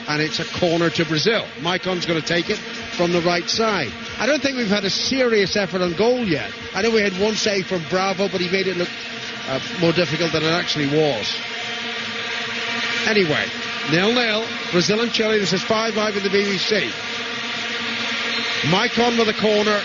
Speaker 4: and it's a corner to Brazil. Maicon's going to take it from the right side. I don't think we've had a serious effort on goal yet. I know we had one save from Bravo, but he made it look more difficult than it actually was. Anyway, 0-0, Brazil and Chile. This is 5-5 in the BBC. Maicon with a corner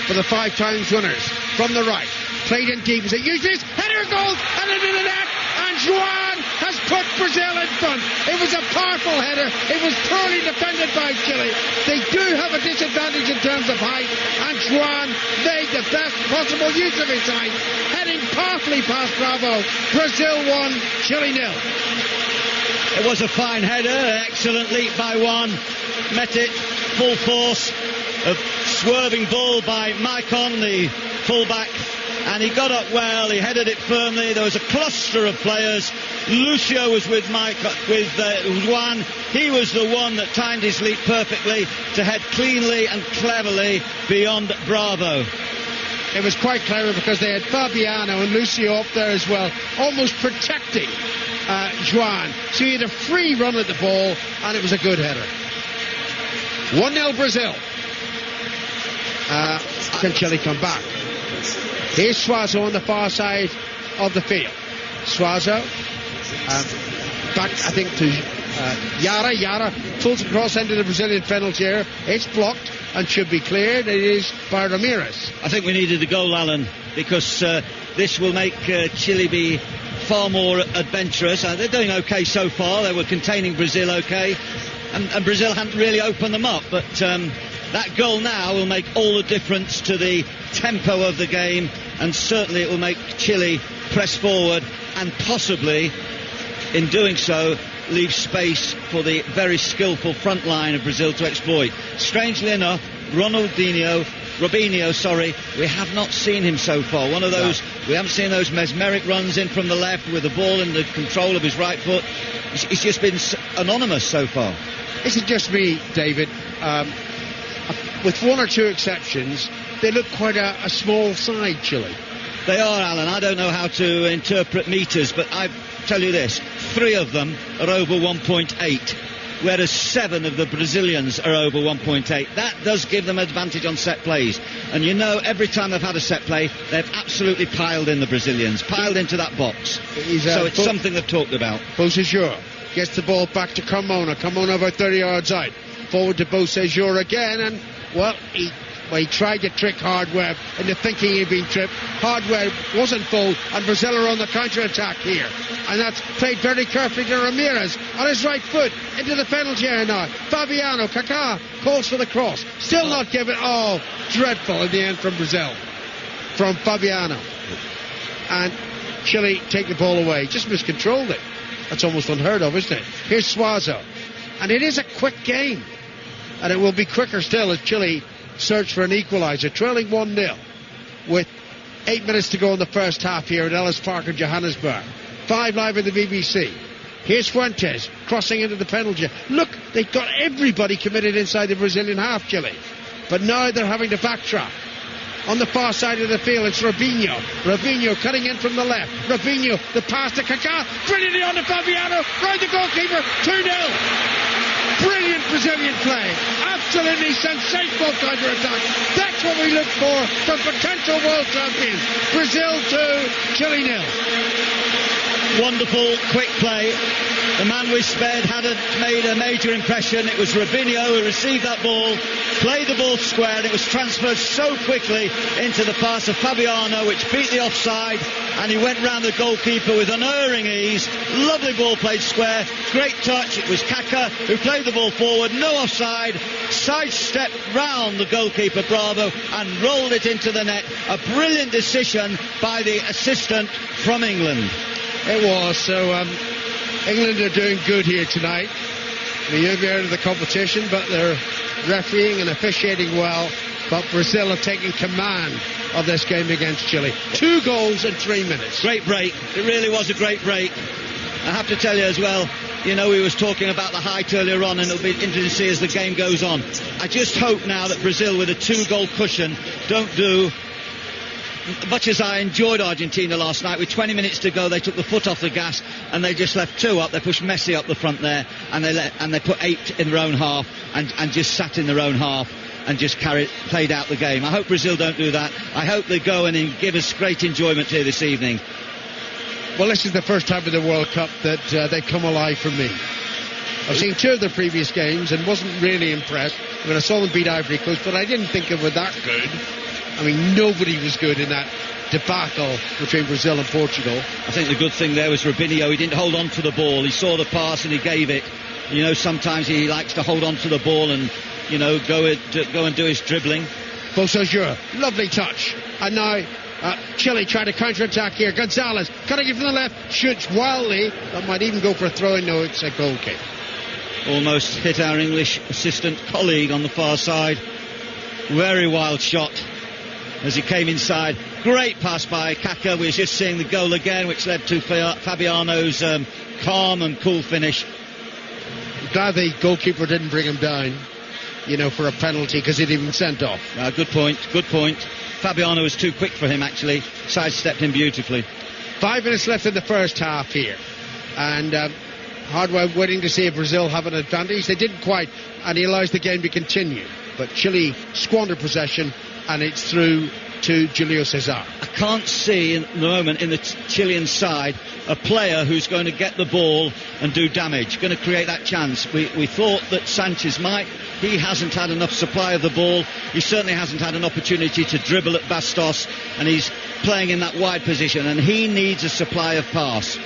Speaker 4: for the 5 times winners from the right. Played in deep. As it uses header goal and into the net. And Juan has put Brazil in front. It was a powerful header. It was poorly defended by Chile. They do have a disadvantage in terms of height. And Juan made the best possible use of his height, heading powerfully past Bravo. Brazil 1, Chile 0.
Speaker 2: It was a fine header. Excellent leap by Juan. Met it full force. A swerving ball by Maicon, the fullback, and he got up well. He headed it firmly. There was a cluster of players. Lucio was with Juan. He was the one that timed his leap perfectly to head cleanly and cleverly beyond Bravo.
Speaker 4: It was quite clever because they had Fabiano and Lucio up there as well, almost protecting Juan. So he had a free run at the ball, and it was a good header. 1-0 Brazil. Can Chile come back? Here's Suazo on the far side of the field. Suazo back, I think, to Yara. Yara pulls across into the Brazilian penalty area. It's blocked and should be cleared. It is by Ramirez.
Speaker 2: I think we needed the goal, Alan, because this will make Chile be far more adventurous. They're doing okay so far. They were containing Brazil okay, and Brazil hadn't really opened them up, but that goal now will make all the difference to the tempo of the game, and certainly it will make Chile press forward and possibly, in doing so, leave space for the very skillful front line of Brazil to exploit. Strangely enough, Robinho, we have not seen him so far. One of those, we haven't seen those mesmeric runs in from the left with the ball in the control of his right foot. He's just been anonymous so far.
Speaker 4: This is just me, David. With one or two exceptions, they look quite a small side, Chile.
Speaker 2: They are, Alan. I don't know how to interpret meters, but I tell you this, 3 of them are over 1.8, whereas 7 of the Brazilians are over 1.8. That does give them advantage on set plays. And you know, every time they've had a set play, they've absolutely piled in the Brazilians, piled into that box. So it's something they've talked about.
Speaker 4: Beausejour gets the ball back to Carmona. Carmona about 30 yards out. Forward to Beausejour again, and well, he tried to trick Hardware into thinking he'd been tripped. Hardware wasn't full, and Brazil are on the counter-attack here. And that's played very carefully to Ramirez on his right foot into the penalty area now. Fabiano, Kaká calls for the cross. Still not given. Oh, dreadful in the end from Brazil. From Fabiano. And Chile take the ball away. Just miscontrolled it. That's almost unheard of, isn't it? Here's Suazo. And it is a quick game. And it will be quicker still as Chile search for an equaliser, trailing 1-0 with 8 minutes to go in the first half here at Ellis Park in Johannesburg. 5 live in the BBC. Here's Fuentes crossing into the penalty. Look, they've got everybody committed inside the Brazilian half, Chile. But now they're having to backtrack. On the far side of the field, it's Robinho. Robinho cutting in from the left. Robinho, the pass to Kaká. Brilliantly on to Fabiano. Round the goalkeeper. 2-0. Brilliant Brazilian play. Absolutely sensational counter-attack. That's what we look for potential world champions. Brazil 2, Chile 0.
Speaker 2: Wonderful, quick play. The man we spared hadn't made a major impression. It was Robinho who received that ball, played the ball square, and it was transferred so quickly into the pass of Fabiano, which beat the offside, and he went round the goalkeeper with unerring ease. Lovely ball played square, great touch. It was Kaká who played the ball forward, no offside, sidestepped round the goalkeeper Bravo and rolled it into the net. A brilliant decision by the assistant from England.
Speaker 4: It was. So England are doing good here tonight. the year of the competition, but they're refereeing and officiating well. But Brazil have taken command of this game against Chile. 2 goals in 3 minutes.
Speaker 2: Great break. It really was a great break. I have to tell you as well, you know, we was talking about the height earlier on, and it'll be interesting to see as the game goes on. I just hope now that Brazil, with a 2-goal cushion, don't do much as I enjoyed Argentina last night. With 20 minutes to go, they took the foot off the gas and they just left 2 up. They pushed Messi up the front there, and they put 8 in their own half and just sat in their own half and just played out the game. I hope Brazil don't do that. I hope they go and give us great enjoyment here this evening.
Speaker 4: Well, this is the first time in the World Cup that they've come alive for me. I've seen 2 of the previous games and wasn't really impressed. I mean, I saw them beat Ivory Coast, but I didn't think they were that good. I mean, nobody was good in that debacle between Brazil and Portugal.
Speaker 2: I think the good thing there was Robinho. He didn't hold on to the ball. He saw the pass and he gave it. You know, sometimes he likes to hold on to the ball and, you know, go and do his dribbling.
Speaker 4: Beausejour, lovely touch. And now Chile trying to counter-attack here. Gonzalez cutting it from the left, shoots wildly. That might even go for a throw-in. No, it's a goal kick.
Speaker 2: Almost hit our English assistant colleague on the far side. Very wild shot as he came inside. Great pass by Kaka. We were just seeing the goal again, which led to Fabiano's calm and cool finish.
Speaker 4: Glad the goalkeeper didn't bring him down, you know, for a penalty, because he'd even sent off.
Speaker 2: Good point. Fabiano was too quick for him, actually. Sidestepped him beautifully.
Speaker 4: 5 minutes left in the first half here. And Hardware waiting to see if Brazil have an advantage. They didn't quite, and he allows the game to continue. But Chile squandered possession, and it's through to Julio Cesar.
Speaker 2: I can't see in the moment in the Chilean side a player who's going to get the ball and do damage, going to create that chance. We thought that Sanchez might. He hasn't had enough supply of the ball. He certainly hasn't had an opportunity to dribble at Bastos, and he's playing in that wide position, and he needs a supply of pass.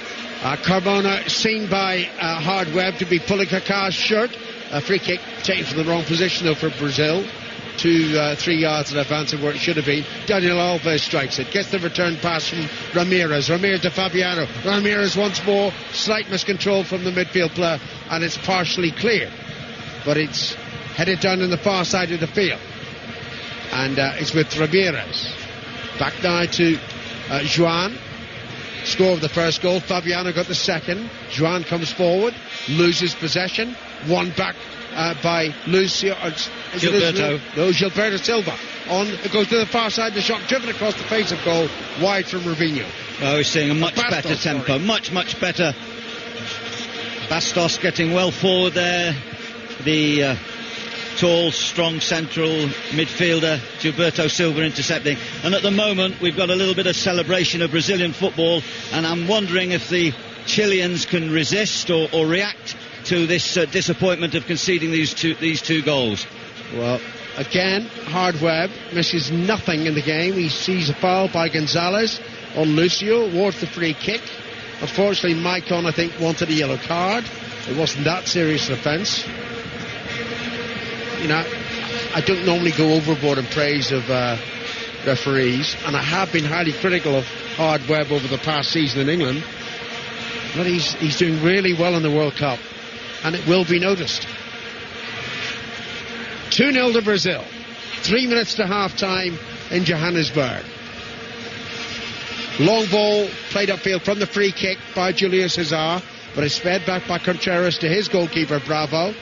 Speaker 4: Carmona seen by Hardweb to be pulling Kaká's shirt. A free kick taken from the wrong position though for Brazil. 2-3 yards in advance of where it should have been. Daniel Alves strikes it, gets the return pass from Ramirez to Fabiano. Ramirez once more, slight miscontrol from the midfield player, and it's partially cleared, but it's headed down on the far side of the field, and it's with Ramirez. Back now to Juan. Score of the first goal. Fabiano got the second. Juan comes forward, loses possession, won back by Lucio.
Speaker 2: Gilberto.
Speaker 4: Gilberto Silva. It goes to the far side of the shot, driven across the face of goal, wide from Robinho.
Speaker 2: Oh, we're seeing a much better tempo, much better. Bastos getting well forward there. The tall, strong central midfielder Gilberto Silva intercepting. And at the moment we've got a little bit of celebration of Brazilian football, and I'm wondering if the Chileans can resist or react to this disappointment of conceding these two goals.
Speaker 4: Well, again, Hardweb misses nothing in the game. He sees a foul by Gonzalez on Lucio, awards the free kick. Unfortunately, Maicon, I think, wanted a yellow card. It wasn't that serious an offence. You know, I don't normally go overboard in praise of referees, and I have been highly critical of Hardweb over the past season in England, but he's doing really well in the World Cup, and it will be noticed. 2-0 to Brazil. 3 minutes to half-time in Johannesburg. Long ball played upfield from the free kick by Julio Cesar, but it's fed back by Contreras to his goalkeeper, Bravo.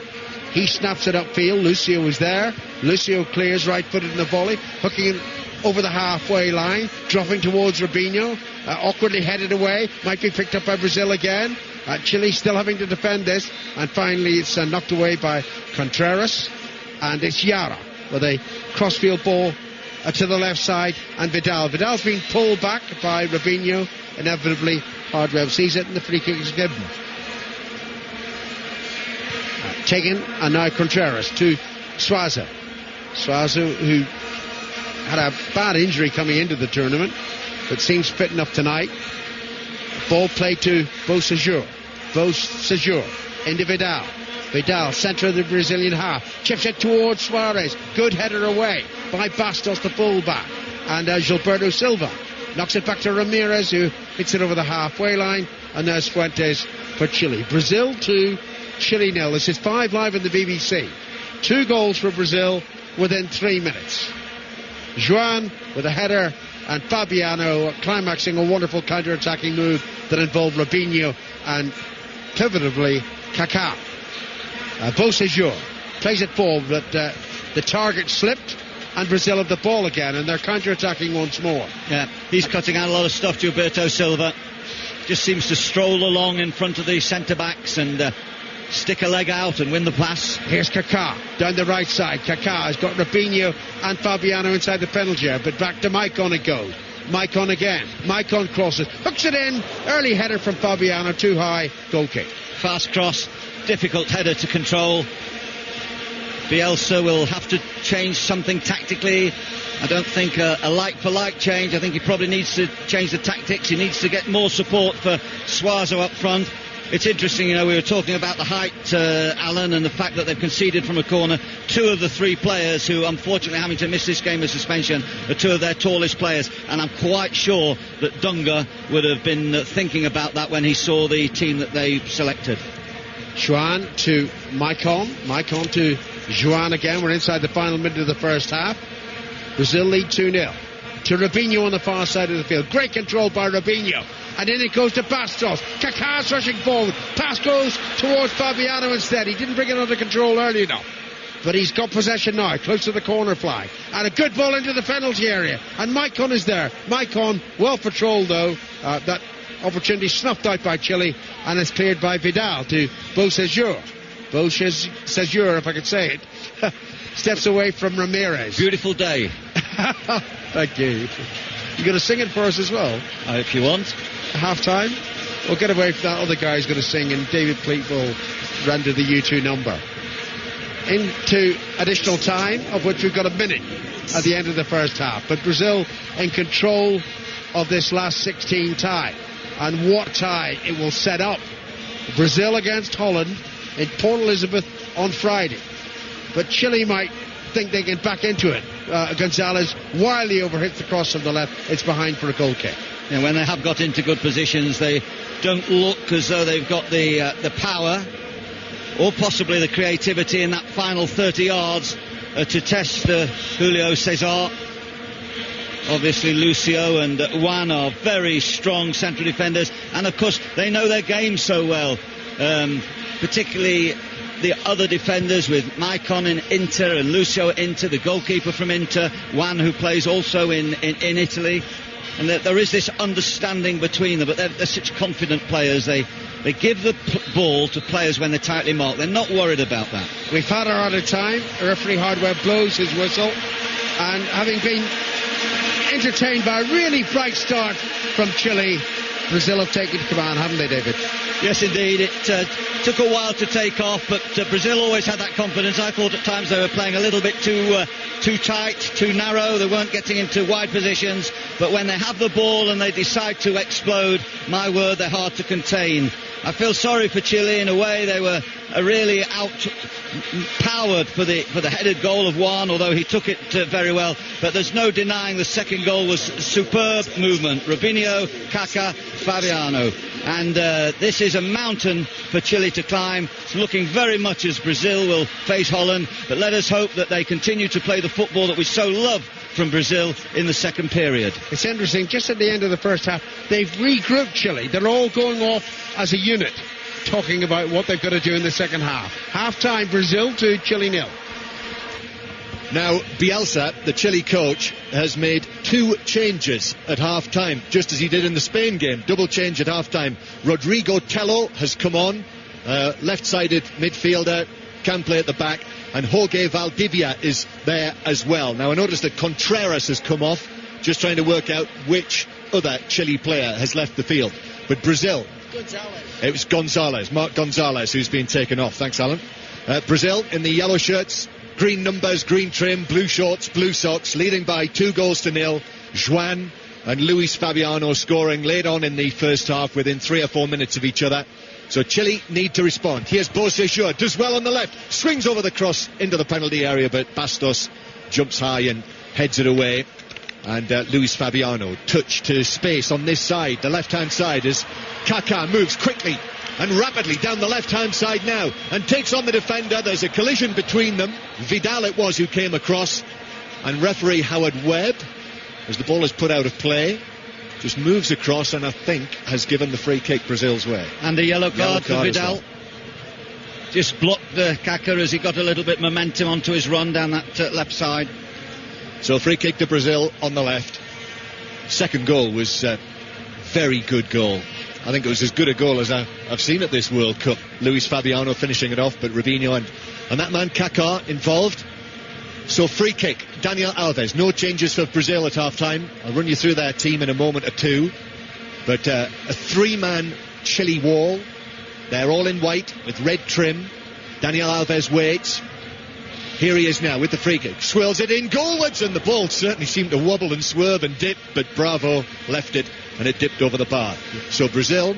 Speaker 4: He snaps it upfield. Lucio is there. Lucio clears right-footed in the volley, hooking it over the halfway line, dropping towards Robinho, awkwardly headed away, might be picked up by Brazil again. Chile still having to defend this, and finally it's knocked away by Contreras, and it's Yara with a crossfield ball to the left side, and Vidal's been pulled back by Robinho. Inevitably Hardwell sees it, and the free kick is given. Taken, and now Contreras to Suazo, who had a bad injury coming into the tournament, but seems fit enough tonight. Ball played to Beausejour into Vidal, centre of the Brazilian half, chips it towards Suarez, good header away by Bastos, the fullback, and Gilberto Silva knocks it back to Ramirez, who hits it over the halfway line, and there's Fuentes for Chile. Brazil 2, Chile 0. This is 5 live in the BBC. 2 goals for Brazil within 3 minutes. Juan with a header, and Fabiano climaxing a wonderful counter-attacking move that involved Robinho and, pivotably, Kaká. Beausejour plays it forward, but the target slipped, and Brazil have the ball again, and they're counter-attacking once more.
Speaker 2: Yeah, he's cutting out a lot of stuff, Gilberto Silva. Just seems to stroll along in front of the centre-backs and stick a leg out and win the pass.
Speaker 4: Here's Kaká down the right side. Kaká has got Robinho and Fabiano inside the penalty area, but back to Maicon it goes. Maicon again. Maicon crosses, hooks it in. Early header from Fabiano, too high. Goal kick.
Speaker 2: Fast cross, difficult header to control. Bielsa will have to change something tactically. I don't think a like-for-like change. I think he probably needs to change the tactics. He needs to get more support for Suazo up front. It's interesting, we were talking about the height, Alan, and the fact that they've conceded from a corner. 2 of the 3 players who, unfortunately, having to miss this game of suspension are 2 of their tallest players, and I'm quite sure that Dunga would have been thinking about that when he saw the team that they selected.
Speaker 4: Juan to Maicon. Maicon to Juan again. We're inside the final minute of the first half. Brazil lead 2-0. To Robinho on the far side of the field. Great control by Robinho. And in it goes to Bastos. Kaká's rushing forward. Pass goes towards Fabiano instead. He didn't bring it under control early enough. But he's got possession now, close to the corner flag. And a good ball into the penalty area. And Maicon is there. Maicon, well patrolled though. That opportunity snuffed out by Chile. And it's cleared by Vidal to Beausejour. Beausejour, if I could say it. Steps away from Ramirez.
Speaker 2: Beautiful day.
Speaker 4: Thank you. You're going to sing it for us as well?
Speaker 2: If you want.
Speaker 4: Half time? We'll get away from that. Other guy's going to sing, and David Pleat will render the U2 number. Into additional time, of which we've got a minute at the end of the first half. But Brazil in control of this last 16 tie. And what tie it will set up. Brazil against Holland in Port Elizabeth on Friday. But Chile might think they can back into it. Gonzalez wildly overhits the cross from the left. It's behind for a goal kick.
Speaker 2: And when they have got into good positions, they don't look as though they've got the power or possibly the creativity in that final 30 yards to test Julio Cesar. Obviously Lucio and Juan are very strong central defenders, and of course they know their game so well, particularly the other defenders with Maicon in Inter and Lucio at Inter, the goalkeeper from Inter, Juan who plays also in Italy. And there is this understanding between them, but they're such confident players. They give the ball to players when they're tightly marked. They're not worried about that.
Speaker 4: We've had our out of time. Referee Hardware blows his whistle, and having been entertained by a really bright start from Chile, Brazil have taken command, haven't they, David?
Speaker 2: Yes, indeed. It took a while to take off, but Brazil always had that confidence. I thought at times they were playing a little bit too tight, too narrow. They weren't getting into wide positions. But when they have the ball and they decide to explode, my word, they're hard to contain. I feel sorry for Chile in a way. They were really out-powered for the headed goal of Juan, although he took it very well. But there's no denying the second goal was superb movement. Robinho, Kaká, Fabiano. And this is a mountain for Chile to climb. It's looking very much as Brazil will face Holland. But let us hope that they continue to play the football that we so love from Brazil in the second period.
Speaker 4: It's interesting, just at the end of the first half, they've regrouped Chile. They're all going off as a unit, talking about what they've got to do in the second half. Half-time, Brazil 2, Chile 0.
Speaker 1: Now, Bielsa, the Chile coach, has made 2 changes at half-time, just as he did in the Spain game. Double change at half-time. Rodrigo Tello has come on, left-sided midfielder, can play at the back, and Jorge Valdivia is there as well. Now, I noticed that Contreras has come off, just trying to work out which other Chile player has left the field. But Brazil... It was Marc Gonzalez, who's been taken off. Thanks, Alan. Brazil in the yellow shirts, green numbers, green trim, blue shorts, blue socks, leading by 2-0. Juan and Luis Fabiano scoring late on in the first half within 3 or 4 minutes of each other. So Chile need to respond. Here's Beausejour, does well on the left, swings over the cross into the penalty area, but Bastos jumps high and heads it away. And Luis Fabiano, touch to space on this side, the left-hand side, as Kaká moves quickly and rapidly down the left-hand side now, and takes on the defender. There's a collision between them. Vidal it was who came across, and referee Howard Webb, as the ball is put out of play, just moves across and I think has given the free kick Brazil's way.
Speaker 2: And a yellow card for Vidal.
Speaker 1: Well.
Speaker 2: Just blocked Kaká as he got a little bit momentum onto his run down that left side.
Speaker 1: So free kick to Brazil on the left. Second goal was very good goal. I think it was as good a goal as I've seen at this World Cup. Luis Fabiano finishing it off, but Robinho and that man Kaká involved. So free kick, Daniel Alves. No changes for Brazil at half-time. I'll run you through their team in a moment or two. But a three-man Chile wall. They're all in white with red trim. Daniel Alves waits. Here he is now with the free kick. Swirls it in goalwards, and the ball certainly seemed to wobble and swerve and dip, but Bravo left it and it dipped over the bar. So Brazil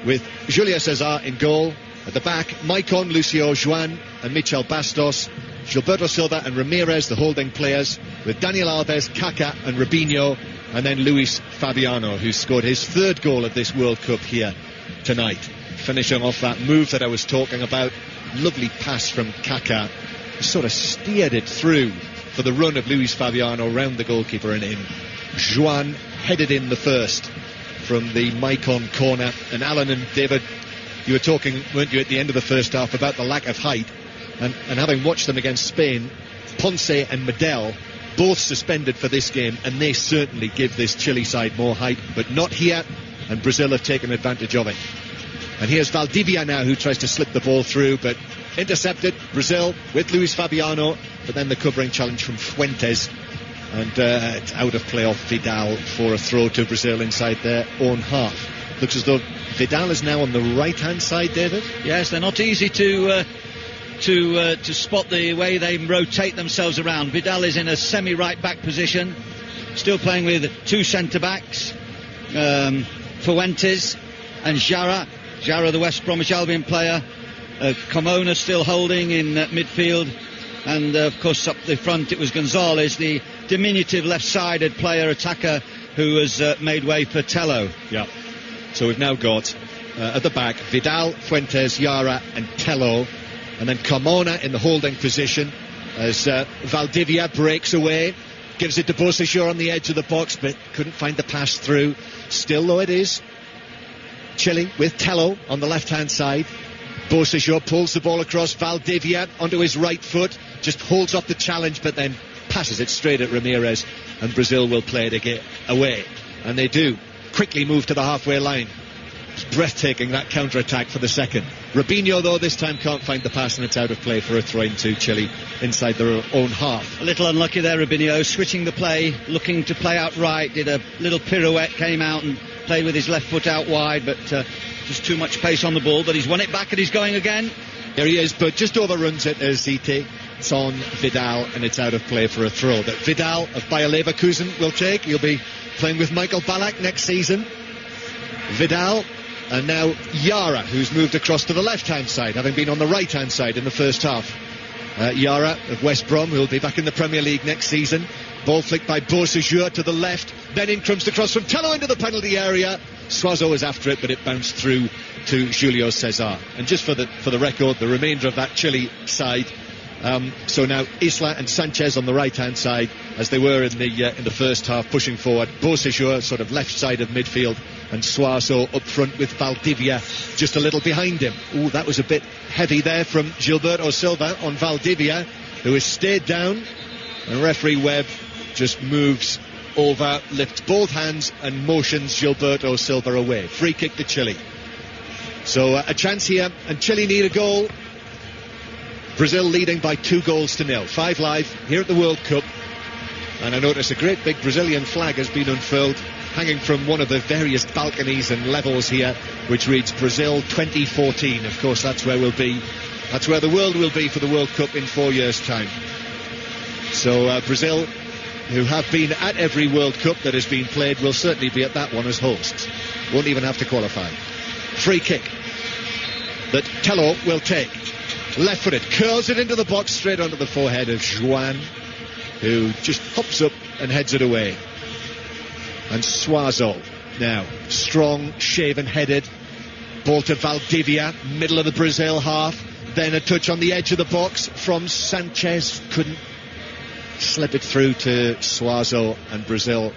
Speaker 1: with Julio Cesar in goal. At the back, Maicon, Lucio, Joan and Michel Bastos. Gilberto Silva and Ramirez, the holding players, with Daniel Alves, Kaká and Robinho, and then Luis Fabiano, who scored his third goal of this World Cup here tonight. Finishing off that move that I was talking about. Lovely pass from Kaká. Sort of steered it through for the run of Luis Fabiano round the goalkeeper and in. Joan headed in the first from the Maicon corner. And Alan and David, you were talking, weren't you, at the end of the first half about the lack of height. And having watched them against Spain, Ponce and Medel both suspended for this game, and they certainly give this Chile side more height, but not here, and Brazil have taken advantage of it. And here's Valdivia now, who tries to slip the ball through, but intercepted. Brazil with Luis Fabiano, but then the covering challenge from Fuentes, and it's out of play off Vidal for a throw to Brazil inside their own half. Looks as though Vidal is now on the right hand side, David.
Speaker 2: Yes, they're not easy to spot the way they rotate themselves around. Vidal is in a semi-right back position, still playing with two centre backs, Fuentes and Jara, the West Bromwich Albion player. Carmona still holding in midfield, and of course up the front it was Gonzalez, the diminutive left-sided player attacker, who has made way for Tello.
Speaker 1: Yeah. So we've now got at the back Vidal, Fuentes, Jara and Tello, and then Carmona in the holding position as Valdivia breaks away, gives it to Bocesur on the edge of the box, but couldn't find the pass through. Still though it is Chile with Tello on the left-hand side. Bocesur pulls the ball across. Valdivia onto his right foot, just holds off the challenge, but then passes it straight at Ramirez, and Brazil will play it away. And they do quickly move to the halfway line. It's breathtaking, that counter-attack for the second. Robinho, though, this time can't find the pass, and it's out of play for a throw into Chile inside their own half.
Speaker 2: A little unlucky there, Robinho, switching the play, looking to play out right, did a little pirouette, came out and played with his left foot out wide, but just too much pace on the ball. But he's won it back and he's going again.
Speaker 1: There he is, but just overruns it as he takes on Vidal, and it's out of play for a throw that Vidal of Bayer Leverkusen will take. He'll be playing with Michael Ballack next season. Vidal, and now Jara, who's moved across to the left-hand side, having been on the right-hand side in the first half. Jara of West Brom, who will be back in the Premier League next season. Ball flicked by Bocesur to the left, then in comes the cross from Tello into the penalty area. Suazo is after it, but it bounced through to Julio Cesar. And just for the record, the remainder of that Chile side, so now Isla and Sanchez on the right-hand side, as they were in the first half, pushing forward. Bocesur sort of left side of midfield, and Suazo up front with Valdivia just a little behind him. Ooh, that was a bit heavy there from Gilberto Silva on Valdivia, who has stayed down, and referee Webb just moves over, lifts both hands and motions Gilberto Silva away. Free kick to Chile. So a chance here, and Chile need a goal. Brazil leading by 2-0. 5 live here at the World Cup, and I notice a great big Brazilian flag has been unfurled, hanging from one of the various balconies and levels here, which reads Brazil 2014. Of course, that's where we'll be. That's where the world will be for the World Cup in 4 years' time. So Brazil, who have been at every World Cup that has been played, will certainly be at that one as hosts. Won't even have to qualify. Free kick that Tello will take. Left-footed, curls it into the box, straight onto the forehead of Joan, who just hops up and heads it away. And Suazo now, strong, shaven-headed, Ball to Valdivia, middle of the Brazil half. Then a touch on the edge of the box from Sanchez. Couldn't slip it through to Suazo, and Brazil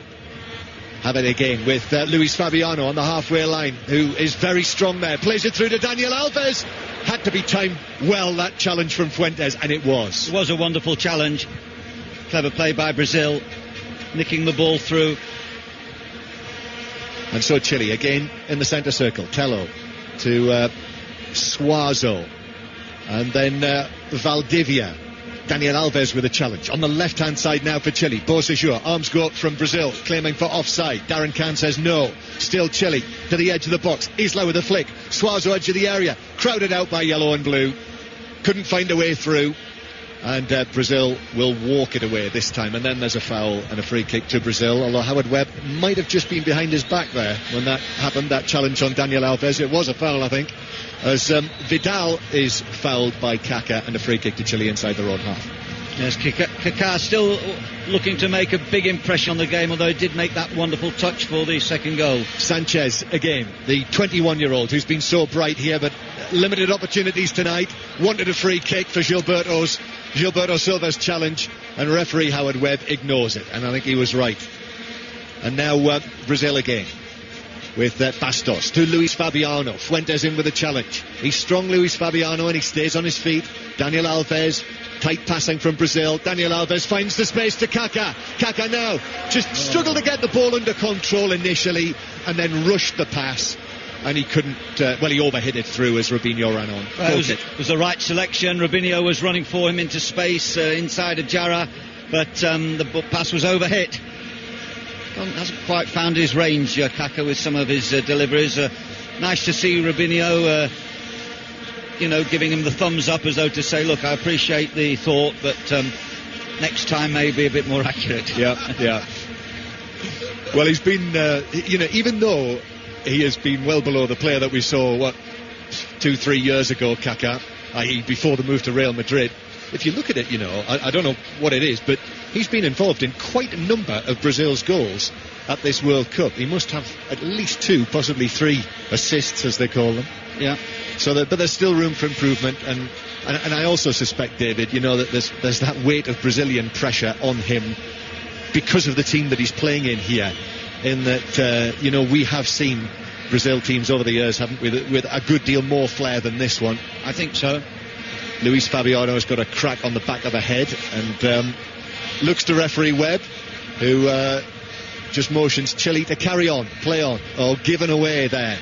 Speaker 1: have it again with Luis Fabiano on the halfway line, who is very strong there. Plays it through to Daniel Alves. Had to be timed well, that challenge from Fuentes, and it was.
Speaker 2: It was a wonderful challenge. Clever play by Brazil, nicking the ball through.
Speaker 1: And so Chile again in the centre circle. Tello to Suazo, and then Valdivia. Daniel Alves with a challenge. On the left-hand side now for Chile. Bocejur, arms go up from Brazil, claiming for offside. Darren Kahn says no. Still Chile to the edge of the box. Isla with a flick. Suazo edge of the area. Crowded out by yellow and blue. Couldn't find a way through. And Brazil will walk it away this time. And then there's a foul and a free kick to Brazil. Although Howard Webb might have just been behind his back there when that happened, that challenge on Daniel Alves. It was a foul, I think, as Vidal is fouled by Kaká, and a free kick to Chile inside their own half.
Speaker 2: Yes, Kaká still looking to make a big impression on the game, although he did make that wonderful touch for the second goal.
Speaker 1: Sanchez again, the 21-year-old who's been so bright here, but limited opportunities tonight. Wanted a free kick for Gilberto Silva's challenge, and referee Howard Webb ignores it, and I think he was right. And now Brazil again with Bastos to Luis Fabiano. Fuentes in with a challenge. He's strong, Luis Fabiano, and he stays on his feet. Daniel Alves, tight passing from Brazil. Daniel Alves finds the space to Kaká. Kaká now just struggled to get the ball under control initially, and then rushed the pass, and he couldn't, he overhit it through as Robinho ran on.
Speaker 2: It was the right selection. Robinho was running for him into space inside of Jara, but the pass was overhit. Hasn't quite found his range, Kaká, with some of his deliveries. Nice to see Robinho, giving him the thumbs up, as though to say, look, I appreciate the thought, but next time maybe a bit more accurate.
Speaker 1: Yeah. Well, he's been, even though he has been well below the player that we saw, 2-3 years ago, Kaká, i.e. before the move to Real Madrid. If you look at it, I don't know what it is, but he's been involved in quite a number of Brazil's goals at this World Cup. He must have at least 2, possibly 3 assists, as they call them.
Speaker 2: Yeah.
Speaker 1: But there's still room for improvement, and I also suspect, David, that there's that weight of Brazilian pressure on him because of the team that he's playing in here. In that, we have seen Brazil teams over the years, haven't we, with a good deal more flair than this one.
Speaker 2: I think so.
Speaker 1: Luis Fabiano has got a crack on the back of the head and looks to referee Webb, who just motions Chile to carry on, play on. Given away there.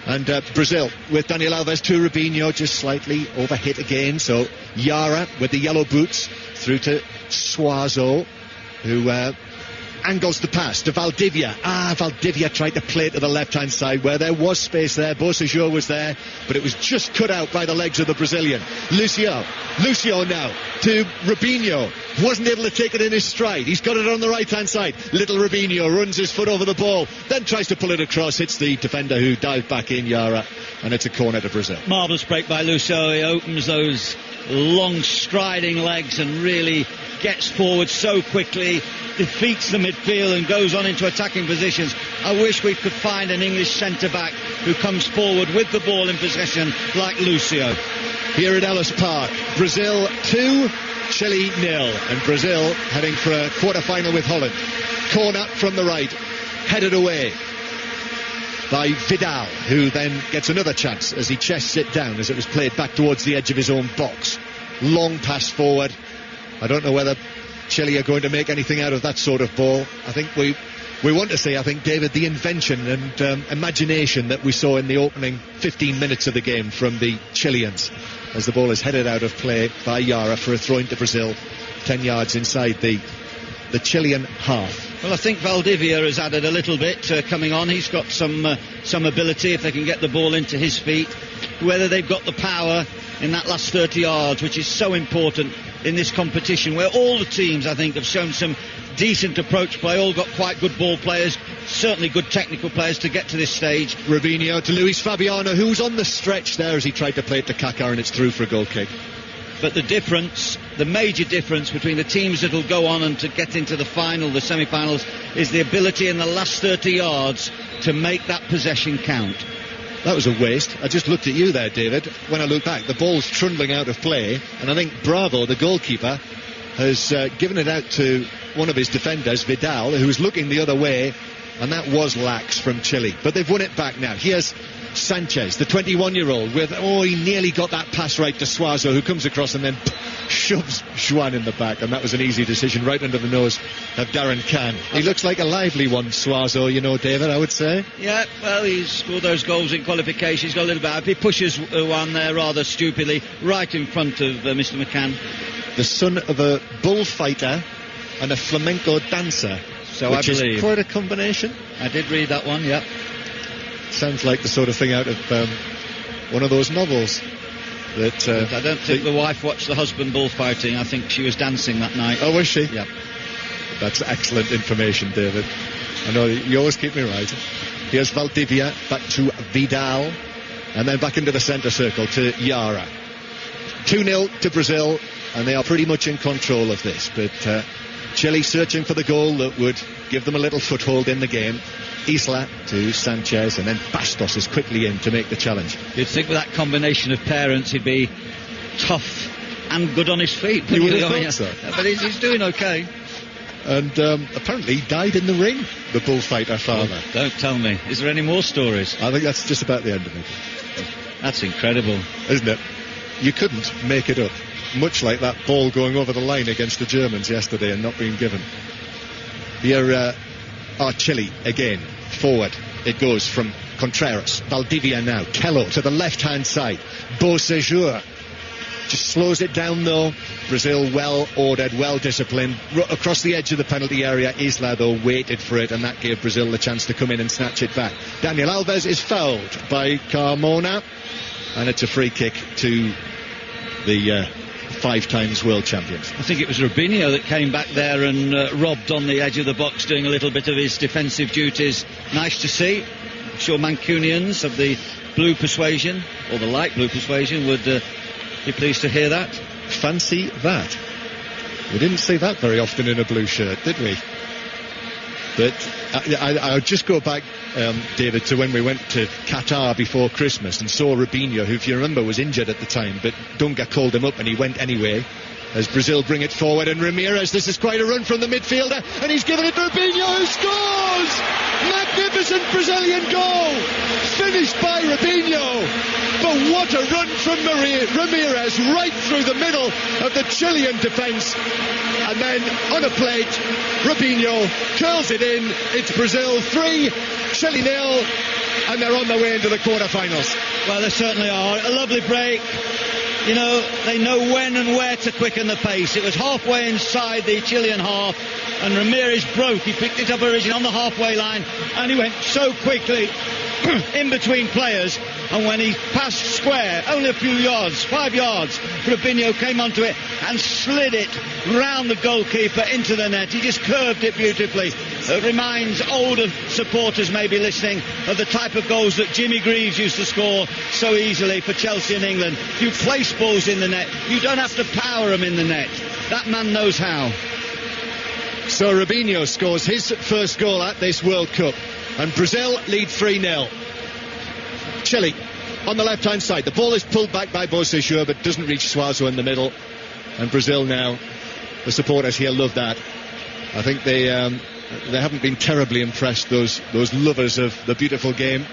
Speaker 1: And Brazil with Daniel Alves to Robinho, just slightly overhit again. So Yara with the yellow boots through to Suazo, who angles the pass to Valdivia. Valdivia tried to play it to the left-hand side where there was space there. Bocejur was there, but it was just cut out by the legs of the Brazilian. Lucio now to Robinho. Wasn't able to take it in his stride. He's got it on the right-hand side. Little Robinho runs his foot over the ball, then tries to pull it across, hits the defender who dived back in, Yara, and it's a corner to Brazil.
Speaker 2: Marvellous break by Lucio. He opens those long striding legs and really gets forward so quickly, defeats the midfield and goes on into attacking positions. I wish we could find an English centre-back who comes forward with the ball in possession like Lucio.
Speaker 1: Here at Ellis Park, Brazil 2, Chile 0, and Brazil heading for a quarter-final with Holland. Corner from the right, headed away by Vidal, who then gets another chance as he chests it down as it was played back towards the edge of his own box. Long pass forward. I don't know whether Chile are going to make anything out of that sort of ball. I think we want to say, David, the invention and imagination that we saw in the opening 15 minutes of the game from the Chileans as the ball is headed out of play by Yara for a throw into Brazil 10 yards inside the Chilean half.
Speaker 2: Well, I think Valdivia has added a little bit coming on. He's got some ability if they can get the ball into his feet. Whether they've got the power in that last 30 yards, which is so important in this competition, where all the teams, I think, have shown some decent approach play, all got quite good ball players, certainly good technical players to get to this stage.
Speaker 1: Robinho to Luis Fabiano, who's on the stretch there as he tried to play it to Kaká, and it's through for a goal kick.
Speaker 2: But the major difference between the teams that will go on and to get into the final, the semi-finals, is the ability in the last 30 yards to make that possession count.
Speaker 1: That was a waste. I just looked at you there, David. When I look back, the ball's trundling out of play, and I think Bravo, the goalkeeper, has given it out to one of his defenders, Vidal, who was looking the other way, and that was lax from Chile. But they've won it back now. Here's Sanchez, the 21-year-old, with, he nearly got that pass right to Suazo, who comes across and then shoves Juan in the back, and that was an easy decision right under the nose of Darren Can. He looks like a lively one, Suazo, you know, David, I would say.
Speaker 2: Yeah, well, he's scored those goals in qualification. He's got a little bit. He pushes one there rather stupidly right in front of Mr. McCann.
Speaker 1: The son of a bullfighter and a flamenco dancer.
Speaker 2: So
Speaker 1: which
Speaker 2: I believe.
Speaker 1: Is quite a combination.
Speaker 2: I did read that one, yeah.
Speaker 1: Sounds like the sort of thing out of one of those novels. That
Speaker 2: I don't think the wife watched the husband bullfighting. I think she was dancing that night.
Speaker 1: Oh, was she?
Speaker 2: Yeah.
Speaker 1: That's excellent information, David. I know you always keep me right. Here's Valdivia, back to Vidal, and then back into the centre circle to Yara. 2-0 to Brazil, and they are pretty much in control of this, but Chile searching for the goal that would give them a little foothold in the game. Isla to Sanchez, and then Bastos is quickly in to make the challenge.
Speaker 2: You'd think with that combination of parents he'd be tough and good on his feet.
Speaker 1: You would have thought so.
Speaker 2: But he's doing okay.
Speaker 1: And apparently he died in the ring, the bullfighter father.
Speaker 2: Oh, don't tell me. Is there any more stories?
Speaker 1: I think that's just about the end of it.
Speaker 2: That's incredible.
Speaker 1: Isn't it? You couldn't make it up. Much like that ball going over the line against the Germans yesterday and not being given. Here are Chile again. Forward it goes from Contreras. Valdivia now. Tello to the left-hand side. Beausejour just slows it down though. Brazil well ordered, well disciplined. Across the edge of the penalty area. Isla though waited for it, and that gave Brazil the chance to come in and snatch it back. Daniel Alves is fouled by Carmona, and it's a free kick to the 5 times world champions.
Speaker 2: I think it was Rubinho that came back there and robbed on the edge of the box, doing a little bit of his defensive duties. Nice to see. I'm sure Mancunians of the blue persuasion, or the light blue persuasion, would be pleased to hear that.
Speaker 1: Fancy that. We didn't see that very often in a blue shirt, did we? But I'll just go back, David, to when we went to Qatar before Christmas and saw Rubinho, who, if you remember, was injured at the time, but Dunga called him up and he went anyway. As Brazil bring it forward, and Ramirez, this is quite a run from the midfielder, and he's given it to Rubinho, who scores! Magnificent Brazilian goal! Finished by Rubinho! But what a run from Ramirez right through the middle of the Chilean defence. And then on a plate, Rubinho curls it in. It's Brazil 3, Chile 0, and they're on their way into the quarter-finals.
Speaker 2: Well, they certainly are. A lovely break. You know, they know when and where to quicken the pace. It was halfway inside the Chilean half, and Ramirez broke. He picked it up originally on the halfway line, and he went so quickly in between players, and when he passed square, only a few yards, 5 yards, Rubinho came onto it and slid it round the goalkeeper into the net. He just curved it beautifully. It reminds older supporters maybe listening of the type of goals that Jimmy Greaves used to score so easily for Chelsea and England. You place balls in the net, you don't have to power them in the net. That man knows how.
Speaker 1: So Rubinho scores his first goal at this World Cup, and Brazil lead 3-0. Chile on the left-hand side. The ball is pulled back by Beausejour, but doesn't reach Suazo in the middle. And Brazil now, the supporters here love that. I think they haven't been terribly impressed, those lovers of the beautiful game,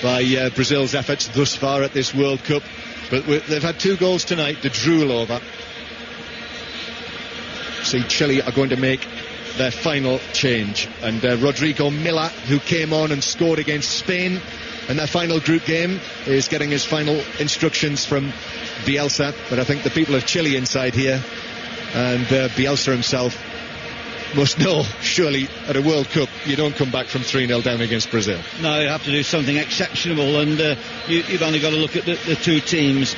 Speaker 1: by Brazil's efforts thus far at this World Cup. But they've had 2 goals tonight to drool over. See, Chile are going to make their final change, and Rodrigo Milla, who came on and scored against Spain in their final group game, is getting his final instructions from Bielsa. But I think the people of Chile inside here, and Bielsa himself, must know, surely at a World Cup you don't come back from 3-0 down against Brazil.
Speaker 2: No, you have to do something exceptional, and you've only got to look at the 2 teams.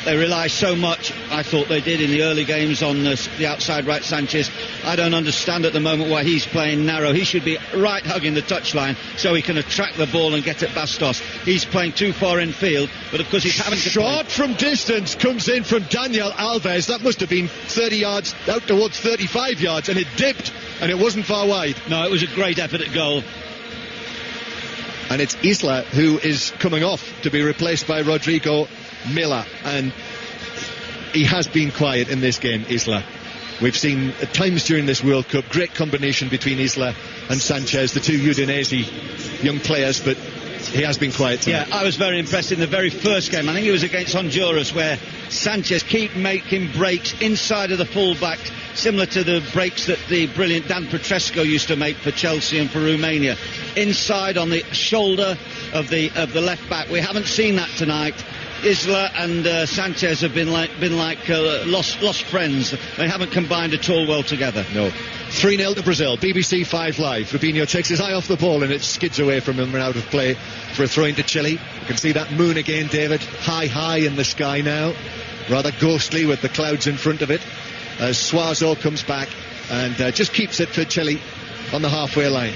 Speaker 2: They rely so much, I thought they did in the early games, on the outside right Sanchez. I don't understand at the moment why he's playing narrow. He should be right hugging the touchline so he can attract the ball and get at Bastos. He's playing too far in field, but of course he's having to
Speaker 1: shot from distance comes in from Daniel Alves. That must have been 30 yards out towards 35 yards, and it dipped, and it wasn't far wide.
Speaker 2: No, it was a great effort at goal.
Speaker 1: and it's Isla who is coming off to be replaced by Rodrigo Milla, and he has been quiet in this game, Isla. We've seen at times during this World Cup great combination between Isla and Sanchez, the two Udinese young players, but he has been quiet tonight.
Speaker 2: Yeah, I was very impressed in the very first game. I think it was against Honduras, where Sanchez keep making breaks inside of the full-back, similar to the breaks that the brilliant Dan Petrescu used to make for Chelsea and for Romania. Inside on the shoulder of the left back. We haven't seen that tonight. Isla and Sanchez have been like lost friends. They haven't combined at all well together.
Speaker 1: No. 3-0 to Brazil. BBC 5 Live. Fabinho takes his eye off the ball and it skids away from him and out of play for a throw into Chile. You can see that moon again, David. High in the sky now. Rather ghostly with the clouds in front of it. As Suazo comes back and just keeps it for Chile on the halfway line.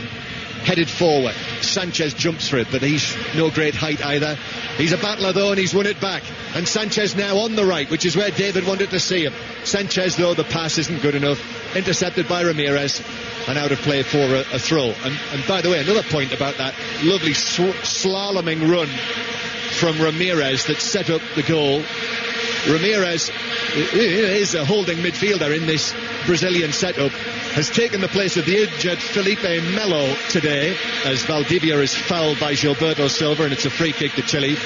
Speaker 1: Headed forward. Sanchez jumps for it, but he's no great height either. He's a battler though, and he's won it back. And Sanchez now on the right, which is where David wanted to see him. Sanchez, though, the pass isn't good enough. Intercepted by Ramirez and out of play for a throw. And by the way, another point about that lovely slaloming run from Ramirez that set up the goal. Ramirez is a holding midfielder in this Brazilian setup, has taken the place of the injured Felipe Melo today, as Valdivia is fouled by Gilberto Silva, and it's a free kick to Chile.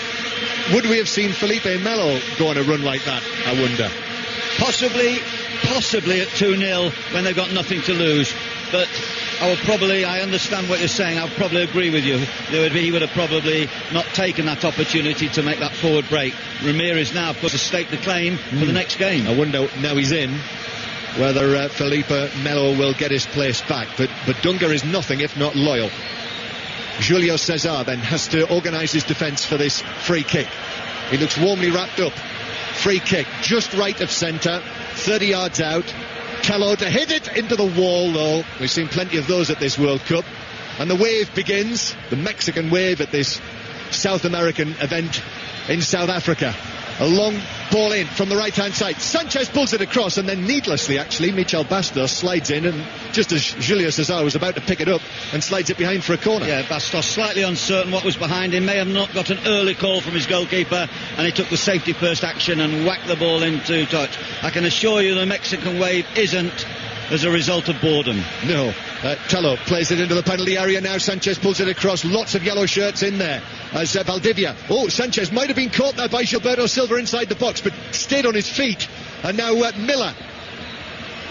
Speaker 1: Would we have seen Felipe Melo go on a run like that, I wonder?
Speaker 2: Possibly at 2-0 when they've got nothing to lose. But I understand what you're saying. I'll probably agree with you. He would have probably not taken that opportunity to make that forward break. Ramirez now, of course, has staked the claim for the next game.
Speaker 1: I wonder, now he's in, whether Felipe Melo will get his place back. But Dunga is nothing if not loyal. Julio Cesar then has to organise his defence for this free kick. He looks warmly wrapped up. Free kick, just right of centre, 30 yards out. Tello to hit it into the wall, though. We've seen plenty of those at this World Cup. And the wave begins, the Mexican wave at this South American event in South Africa. A long ball in from the right-hand side. Sanchez pulls it across, and then needlessly, actually, Michel Bastos slides in, and just as Julio Cesar was about to pick it up, and slides it behind for a corner.
Speaker 2: Yeah, Bastos slightly uncertain what was behind him. May have not got an early call from his goalkeeper, and he took the safety-first action and whacked the ball into touch. I can assure you the Mexican wave isn't as a result of boredom.
Speaker 1: No. Tello plays it into the penalty area now. Sanchez pulls it across. Lots of yellow shirts in there. As Valdivia. Oh, Sanchez might have been caught there by Gilberto Silva inside the box, but stayed on his feet. And now Miller.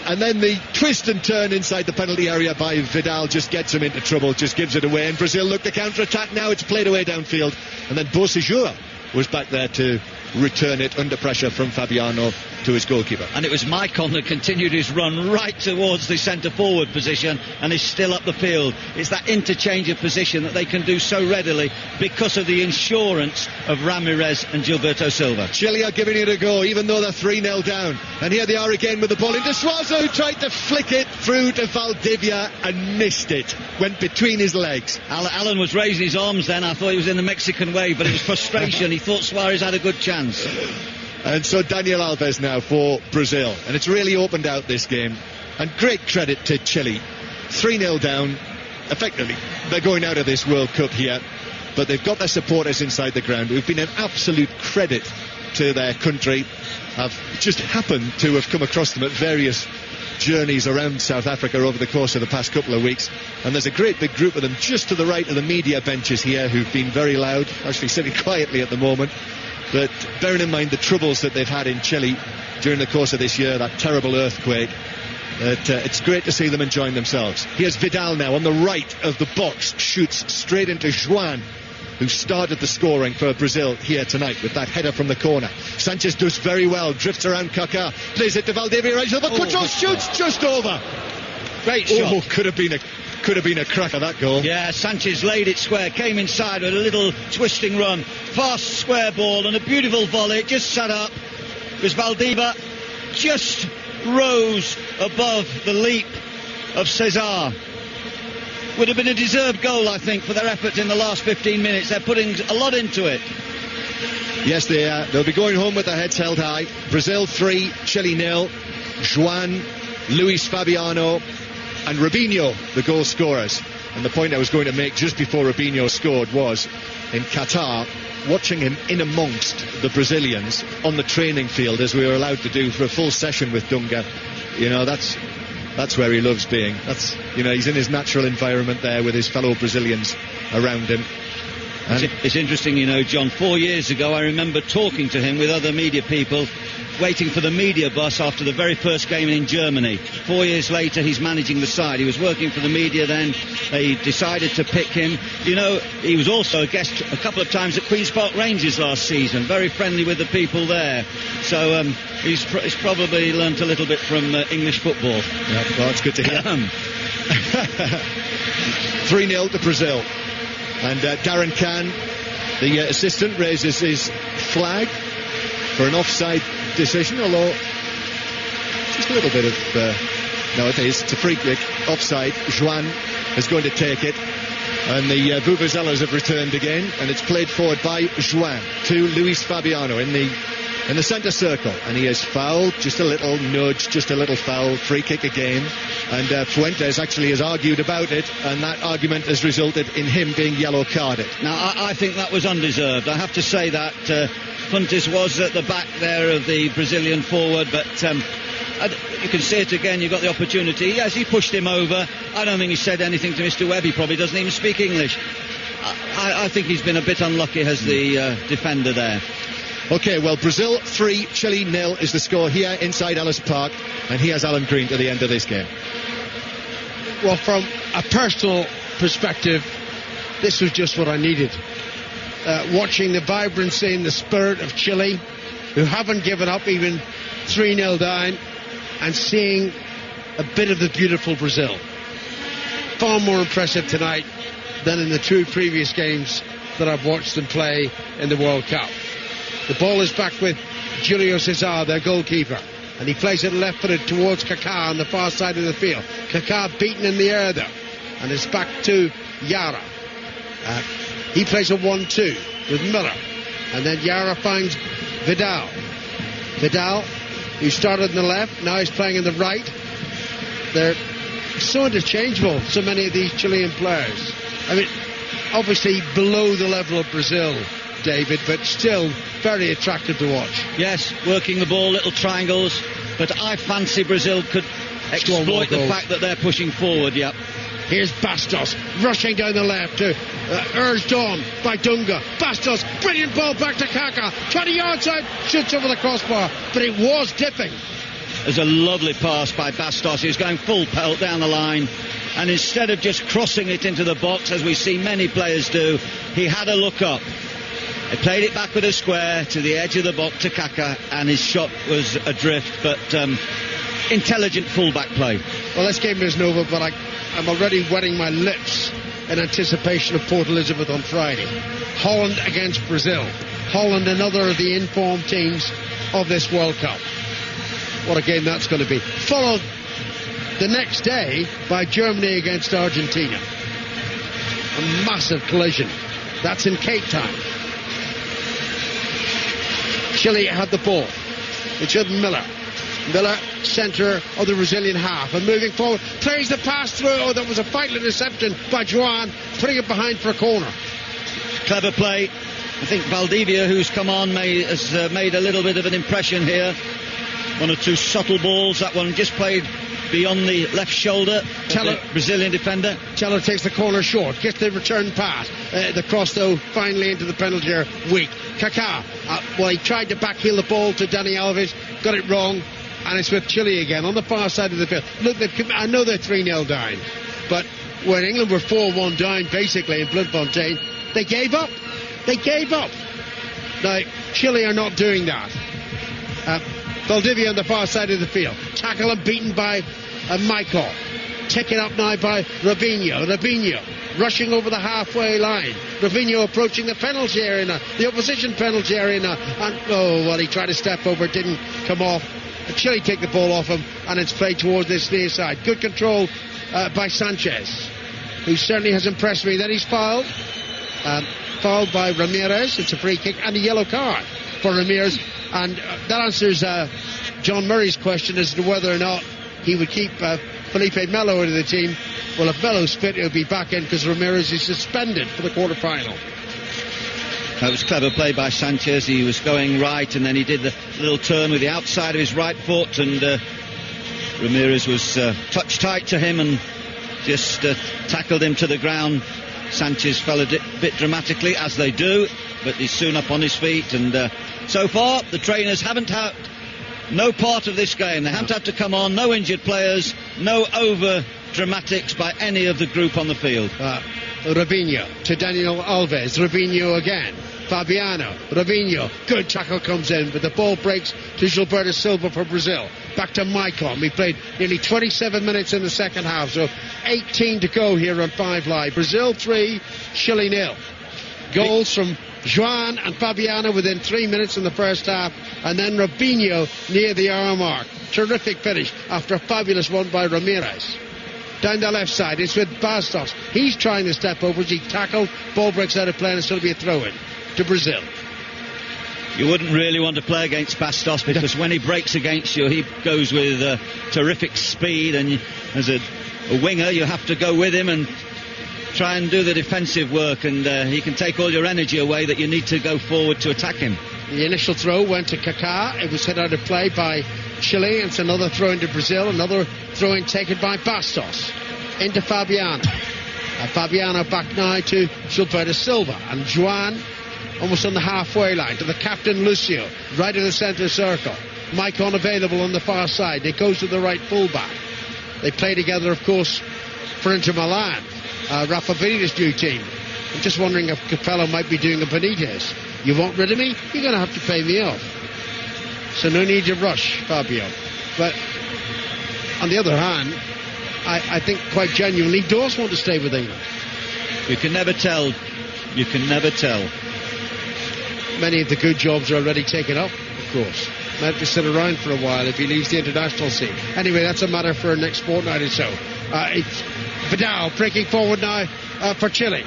Speaker 1: And then the twist and turn inside the penalty area by Vidal just gets him into trouble, just gives it away. And Brazil look to counter-attack now. It's played away downfield. And then Beausejour was back there to return it under pressure from Fabiano to his goalkeeper.
Speaker 2: And it was Maicon that continued his run right towards the centre-forward position and is still up the field. It's that interchange of position that they can do so readily because of the insurance of Ramirez and Gilberto Silva.
Speaker 1: Chile are giving it a go, even though they're 3-0 down. And here they are again with the ball into Suazo, who tried to flick it through to Valdivia and missed it. Went between his legs.
Speaker 2: Alan was raising his arms then. I thought he was in the Mexican wave, but it was frustration. He thought Suarez had a good chance.
Speaker 1: And so Daniel Alves now for Brazil, and it's really opened out this game, and great credit to Chile. 3-0 down, effectively they're going out of this World Cup here, but they've got their supporters inside the ground who've been an absolute credit to their country. I've just happened to have come across them at various journeys around South Africa over the course of the past couple of weeks, and there's a great big group of them just to the right of the media benches here who've been very loud, actually sitting quietly at the moment. But bearing in mind the troubles that they've had in Chile during the course of this year, that terrible earthquake, it's great to see them enjoying themselves. Here's Vidal now on the right of the box, shoots straight into Juan, who started the scoring for Brazil here tonight with that header from the corner. Sanchez does very well, drifts around Kaká, plays it to Valdivia, but Cucho shoots just over.
Speaker 2: Great shot.
Speaker 1: Oh, could have been a cracker, that goal.
Speaker 2: Yeah, Sanchez laid it square, came inside with a little twisting run, fast square ball and a beautiful volley. It just sat up because Valdivia just rose above the leap of Cesar. Would have been a deserved goal, I think, for their efforts in the last 15 minutes. They're putting a lot into it.
Speaker 1: Yes, they are. They'll be going home with their heads held high. Brazil 3, Chile 0. Juan, Luis Fabiano and Robinho, the goal scorers. And the point I was going to make just before Robinho scored was, in Qatar, watching him in amongst the Brazilians on the training field, as we were allowed to do for a full session with Dunga, that's where he loves being. He's in his natural environment there with his fellow Brazilians around him.
Speaker 2: It's interesting, John, 4 years ago I remember talking to him with other media people, waiting for the media bus after the very first game in Germany. 4 years later, he's managing the side. He was working for the media then. They decided to pick him. He was also a guest a couple of times at Queen's Park Rangers last season, very friendly with the people there. So he's probably learnt a little bit from English football.
Speaker 1: Yeah, well, that's good to hear. 3-0 to Brazil. And Darren Kahn, the assistant, raises his flag for an offside decision, although just a little bit of no, it's a free kick, offside. Juan is going to take it, and the Vuvuzelas have returned again, and it's played forward by Juan to Luis Fabiano in the centre circle, and he is fouled, just a little nudge, just a little foul, free kick again, and Fuentes actually has argued about it, and that argument has resulted in him being yellow carded.
Speaker 2: Now I think that was undeserved. I have to say that Fuentes was at the back there of the Brazilian forward, but you can see it again. You've got the opportunity. Yes, he pushed him over. I don't think he said anything to Mr. Webb. He probably doesn't even speak English. I think he's been a bit unlucky as the defender there.
Speaker 1: OK, well, Brazil 3, Chile 0 is the score here inside Ellis Park, and here's Alan Green to the end of this game.
Speaker 4: Well, from a personal perspective, this was just what I needed. Watching the vibrancy and the spirit of Chile, who haven't given up, even 3-0 down, and seeing a bit of the beautiful Brazil. Far more impressive tonight than in the 2 previous games that I've watched them play in the World Cup. The ball is back with Julio Cesar, their goalkeeper, and he plays it left-footed towards Kaká on the far side of the field. Kaká beaten in the air though, and it's back to Yara. He plays a 1-2 with Miller, and then Yara finds Vidal. Vidal, who started in the left, now he's playing in the right. They're so interchangeable, so many of these Chilean players. I mean, obviously below the level of Brazil, David, but still very attractive to watch.
Speaker 2: Yes, working the ball, little triangles, but I fancy Brazil could exploit the fact that they're pushing forward. Yep.
Speaker 4: Here's Bastos rushing down the left, urged on by Dunga. Bastos, brilliant ball back to Kaká, 20 yards out, shoots over the crossbar, but it was dipping.
Speaker 2: There's a lovely pass by Bastos. He was going full pelt down the line, and instead of just crossing it into the box as we see many players do, he had a look up. He played it back with a square to the edge of the box to Kaká, and his shot was adrift, but intelligent full-back play.
Speaker 4: Well, this game isn't over, but I'm already wetting my lips in anticipation of Port Elizabeth on Friday. Holland against Brazil. Holland, another of the informed teams of this World Cup. What a game that's going to be. Followed the next day by Germany against Argentina. A massive collision. That's in Cape Town. Chile had the ball. It's with Miller. Miller, centre of the Brazilian half, and moving forward, plays the pass through. Oh, that was a vital interception by Juan, putting it behind for a corner.
Speaker 2: Clever play. I think Valdivia, who's come on, has made a little bit of an impression here. 1 or 2 subtle balls. That one just played beyond the left shoulder of the Brazilian defender.
Speaker 4: Teller takes the corner short, gets the return pass. The cross, though, finally into the penalty area, weak. Kaká, well, he tried to backheel the ball to Dani Alves, got it wrong, and it's with Chile again on the far side of the field. Look, I know they're 3-0 down, but when England were 4-1 down, basically, in Bloemfontein, they gave up. They gave up. Now, Chile are not doing that. Valdivia on the far side of the field. Tackle and beaten by Michael. Taken up now by Robinho. Robinho rushing over the halfway line. Robinho approaching the penalty area, the opposition penalty area. And he tried to step over, it didn't come off. Chile take the ball off him, and it's played towards this near side. Good control by Sanchez, who certainly has impressed me. Then he's fouled. Fouled by Ramirez. It's a free kick and a yellow card for Ramirez. And that answers John Murray's question as to whether or not he would keep Felipe Melo into the team. Well, if Melo's fit, he'll be back in because Ramirez is suspended for the quarter-final.
Speaker 2: That was clever play by Sanchez. He was going right, and then he did the little turn with the outside of his right foot, and Ramirez was touch tight to him and just tackled him to the ground. Sanchez fell a bit dramatically, as they do, but he's soon up on his feet, and so far the trainers haven't had no part of this game. They haven't had to come on, no injured players, no over dramatics by any of the group on the field.
Speaker 4: Robinho to Daniel Alves. Robinho again. Fabiano. Robinho. Good tackle comes in, but the ball breaks to Gilberto Silva for Brazil. Back to Maicon. We played nearly 27 minutes in the second half, so 18 to go here on 5 Live. Brazil 3, Chile 0. Goals from Juan and Fabiano within 3 minutes in the first half, and then Robinho near the hour mark. Terrific finish after a fabulous one by Ramirez. Down the left side, it's with Bastos. He's trying to step over as he tackled. Ball breaks out of play, and it's going to be a throw-in to Brazil.
Speaker 2: You wouldn't really want to play against Bastos because when he breaks against you, he goes with terrific speed, and as a winger, you have to go with him and try and do the defensive work, and he can take all your energy away that you need to go forward to attack him.
Speaker 4: The initial throw went to Kaká. It was hit out of play by Chile. It's another throw into Brazil. Another throw in taken by Bastos into Fabiano. Fabiano back now to Gilberto Silva, and Juan almost on the halfway line to the captain Lucio, right in the centre circle. Maicon available on the far side. It goes to the right fullback. They play together, of course, for Inter Milan. Rafa Benitez's new team. I'm just wondering if Capello might be doing a Benitez. You want rid of me? You're going to have to pay me off. So no need to rush, Fabio. But on the other hand, I think quite genuinely does want to stay with England.
Speaker 2: You can never tell. You can never tell.
Speaker 4: Many of the good jobs are already taken up, of course. Might be sit around for a while if he leaves the international scene. Anyway, that's a matter for next fortnight or so. It's Vidal breaking forward now for Chile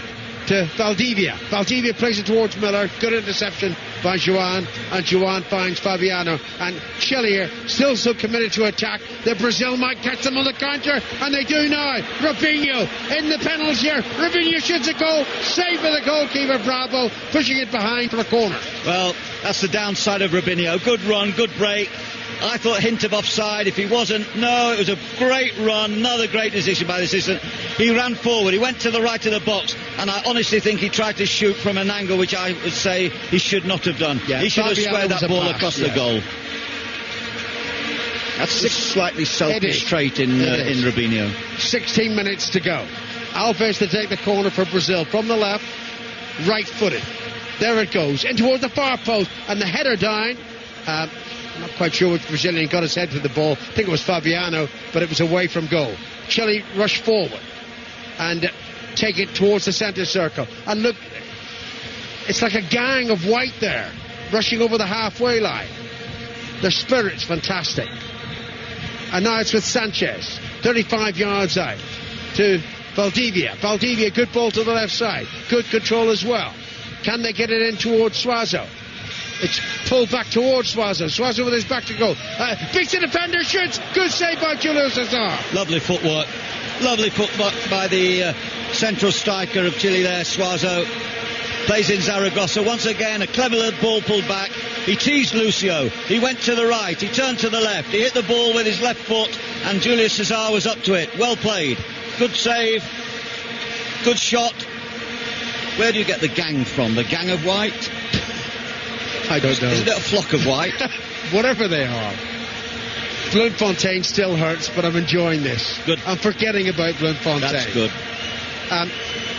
Speaker 4: to Valdivia. Valdivia plays it towards Miller. Good interception by Juan, and Juan finds Fabiano. And Chile are still so committed to attack that Brazil might catch them on the counter, and they do now. Robinho in the penalty here. Robinho shoots a goal, saved by the goalkeeper Bravo, pushing it behind for a corner.
Speaker 2: Well, that's the downside of Robinho. Good run, good break. I thought hint of offside. If he wasn't, no, it was a great run. Another great decision by the assistant. He ran forward. He went to the right of the box, and I honestly think he tried to shoot from an angle which I would say he should not have done.
Speaker 4: Yeah,
Speaker 2: he should have squared that ball across the goal. That's a slightly selfish trait in Robinho.
Speaker 4: 16 minutes to go. Alves to take the corner for Brazil from the left, right-footed. There it goes, in towards the far post, and the header down. I'm not quite sure which Brazilian got his head to the ball. I think it was Fabiano, but it was away from goal. Chile rush forward and take it towards the centre circle. And look, it's like a gang of white there, rushing over the halfway line. Their spirit's fantastic. And now it's with Sanchez, 35 yards out to Valdivia. Valdivia, good ball to the left side. Good control as well. Can they get it in towards Suazo? It's pulled back towards Suazo. Suazo with his back to goal. Beats the defender, shoots. Good save by Julio Cesar.
Speaker 2: Lovely footwork. Lovely footwork by the central striker of Chile there, Suazo. Plays in Zaragoza. Once again, a clever little ball pulled back. He teased Lucio. He went to the right. He turned to the left. He hit the ball with his left foot, and Julio Cesar was up to it. Well played. Good save. Good shot. Where do you get the gang from? The gang of white?
Speaker 4: I don't know.
Speaker 2: Isn't it a flock of white?
Speaker 4: Whatever they are. Bloemfontein still hurts, but I'm enjoying this.
Speaker 2: Good.
Speaker 4: I'm forgetting about Bloemfontein.
Speaker 2: That's good.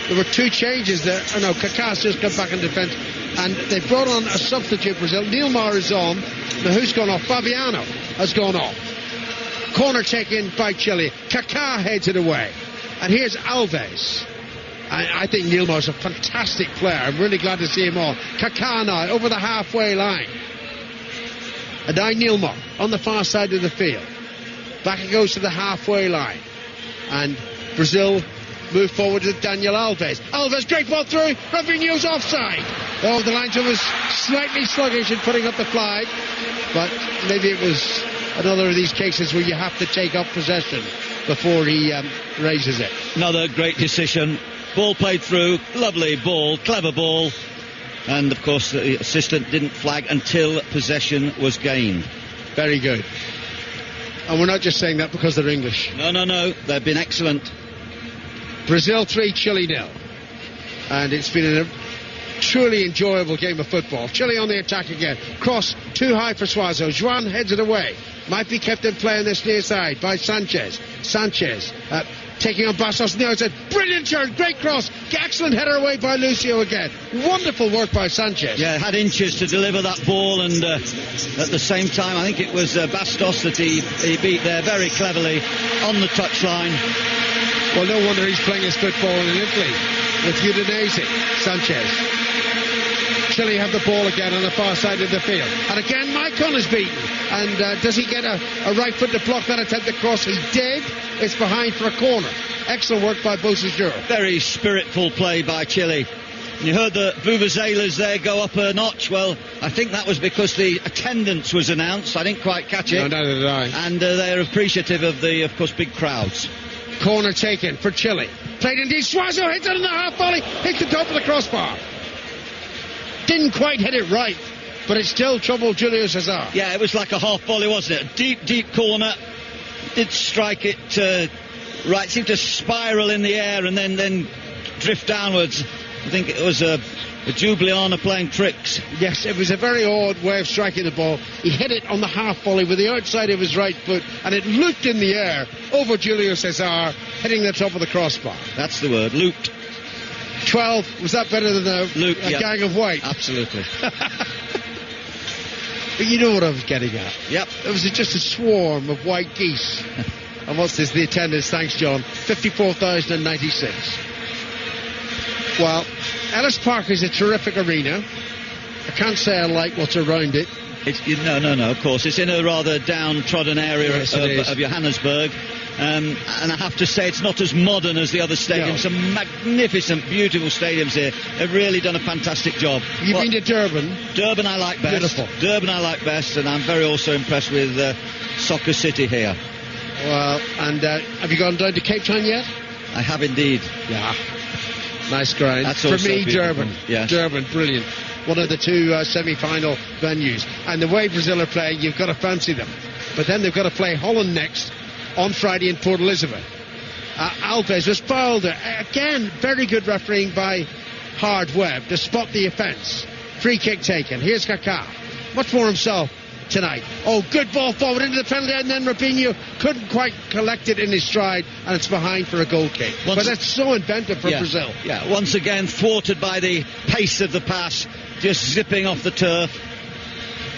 Speaker 4: There were two changes there. Oh no, Kaká's just come back in defence, and they brought on a substitute Brazil. Neilmar is on. Now who's gone off? Fabiano has gone off. Corner taken by Chile. Kaká heads it away. And here's Alves. I think Neilmar's a fantastic player. I'm really glad to see him on. Kaká now over the halfway line. And now Neilmar on the far side of the field. Back it goes to the halfway line. And Brazil move forward with Daniel Alves. Alves, great ball through. Robinho's offside. Oh, the linesman was slightly sluggish in putting up the flag. But maybe it was another of these cases where you have to take up possession. before he raises it.
Speaker 2: Another great decision. Ball played through, lovely ball, clever ball. And, of course, the assistant didn't flag until possession was gained.
Speaker 4: Very good. And we're not just saying that because they're English.
Speaker 2: No. They've been excellent.
Speaker 4: Brazil 3, Chile 0. And it's been a truly enjoyable game of football. Chile on the attack again. Cross too high for Suazo. Juan heads it away. Might be kept in play on this near side by Sanchez. Sanchez taking on Bastos on the outside. Brilliant turn, great cross. Excellent header away by Lucio again. Wonderful work by Sanchez.
Speaker 2: Yeah, had inches to deliver that ball, and at the same time, I think it was Bastos that he beat there very cleverly on the touchline.
Speaker 4: Well, no wonder he's playing his football in Italy with Udinese. Sanchez. Chile have the ball again on the far side of the field. And again, Maicon is beaten. And does he get a right foot to block that attempt across? He did. It's behind for a corner. Excellent work by Bocejura.
Speaker 2: Very spiritful play by Chile. You heard the vuvuzelas there go up a notch. Well, I think that was because the attendance was announced. I didn't quite catch it.
Speaker 4: No, neither did I.
Speaker 2: And they're appreciative of the, of course, big crowds.
Speaker 4: Corner taken for Chile. Played indeed. Suazo hits it in the half volley. Hits the top of the crossbar. Didn't quite hit it right, but it still troubled Julio Cesar.
Speaker 2: Yeah, it was like a half volley, wasn't it? A deep corner. Did strike it right. Seemed to spiral in the air and then drift downwards. I think it was a Ljubljana playing tricks.
Speaker 4: Yes, it was a very odd way of striking the ball. He hit it on the half volley with the outside of his right foot, and it looped in the air over Julio Cesar, hitting the top of the crossbar.
Speaker 2: That's the word, looped.
Speaker 4: 12, was that better than a
Speaker 2: yep.
Speaker 4: gang of white?
Speaker 2: Absolutely.
Speaker 4: But you know what I was getting at.
Speaker 2: Yep.
Speaker 4: It was just a swarm of white geese. And what's this? The attendance, thanks John, 54,096. Well, Ellis Park is a terrific arena. I can't say I like what's around it.
Speaker 2: No, of course. It's in a rather downtrodden area of Johannesburg. And I have to say, it's not as modern as the other stadiums.
Speaker 4: No.
Speaker 2: Some magnificent, beautiful stadiums here. They've really done a fantastic job.
Speaker 4: You've been to Durban?
Speaker 2: Durban I like best.
Speaker 4: Beautiful.
Speaker 2: Durban I like best, and I'm very also impressed with Soccer City here.
Speaker 4: Well, and have you gone down to Cape Town yet?
Speaker 2: I have indeed.
Speaker 4: Yeah. Nice ground.
Speaker 2: That's
Speaker 4: for
Speaker 2: also
Speaker 4: me,
Speaker 2: beautiful.
Speaker 4: Durban.
Speaker 2: Yes.
Speaker 4: Durban, brilliant. One of the two semi-final venues. And the way Brazil are playing, you've got to fancy them. But then they've got to play Holland next on Friday in Port Elizabeth. Alves was fouled there. Again, very good refereeing by Hard Webb to spot the offence. Free kick taken. Here's Kaká. Much more himself tonight. Oh, good ball forward into the penalty, and then Robinho couldn't quite collect it in his stride, and it's behind for a goal kick. But that's so inventive for Brazil.
Speaker 2: Yeah, once again thwarted by the pace of the pass, just zipping off the turf.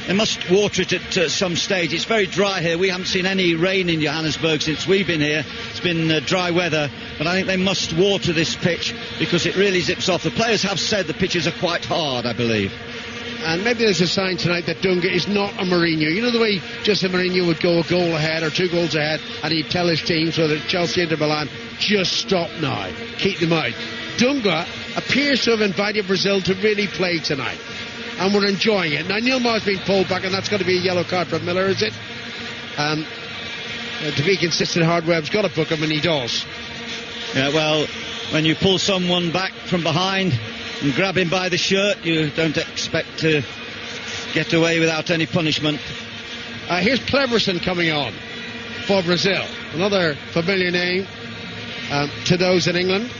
Speaker 2: They must water it at some stage. It's very dry here. We haven't seen any rain in Johannesburg since we've been here. It's been dry weather, but I think they must water this pitch because it really zips off. The players have said the pitches are quite hard, I believe.
Speaker 4: And maybe there's a sign tonight that Dunga is not a Mourinho. You know the way Jose Mourinho would go a goal ahead or 2 goals ahead, and he'd tell his teams, whether it's Chelsea or Milan, just stop now, keep them out. Dunga appears to have invited Brazil to really play tonight, and we're enjoying it. Now Neil Maher's been pulled back, and that's going to be a yellow card for Miller, is it? To be consistent, Hardweb's got to book him, and he does.
Speaker 2: Yeah, well, when you pull someone back from behind and grab him by the shirt, you don't expect to get away without any punishment.
Speaker 4: Here's Cleverson coming on for Brazil. Another familiar name to those in England.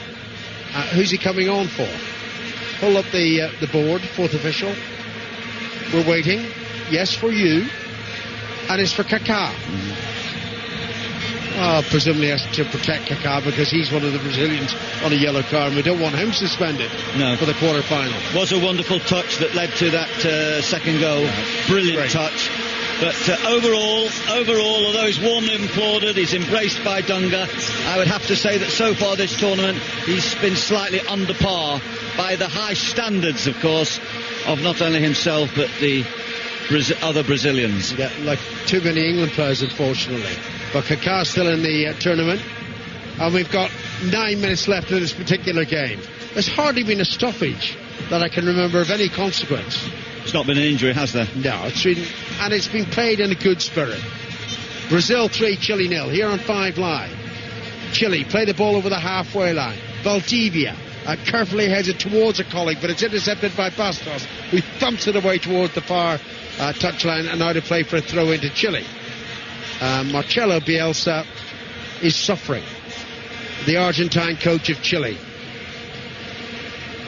Speaker 4: Who's he coming on for? Pull up the board, fourth official. We're waiting. Yes, for you. And it's for Kaká. Presumably has to protect Kaká because he's one of the Brazilians on a yellow card, and we don't want him suspended for the quarter-final.
Speaker 2: Was a wonderful touch that led to that second goal. Brilliant touch. But overall, although he's warmly applauded, he's embraced by Dunga, I would have to say that so far this tournament he's been slightly under par by the high standards, of course, of not only himself but the other Brazilians.
Speaker 4: Yeah, like too many England players, unfortunately. But Kaká's still in the tournament, and we've got 9 minutes left in this particular game. There's hardly been a stoppage that I can remember of any consequence.
Speaker 2: It's not been an injury, has there?
Speaker 4: No, it's been played in a good spirit. Brazil 3, Chile 0, here on 5 Live. Chile play the ball over the halfway line. Valdivia carefully heads it towards a colleague, but it's intercepted by Bastos, who thumps it away towards the far touchline, and now to play for a throw into Chile. Marcelo Bielsa is suffering, the Argentine coach of Chile.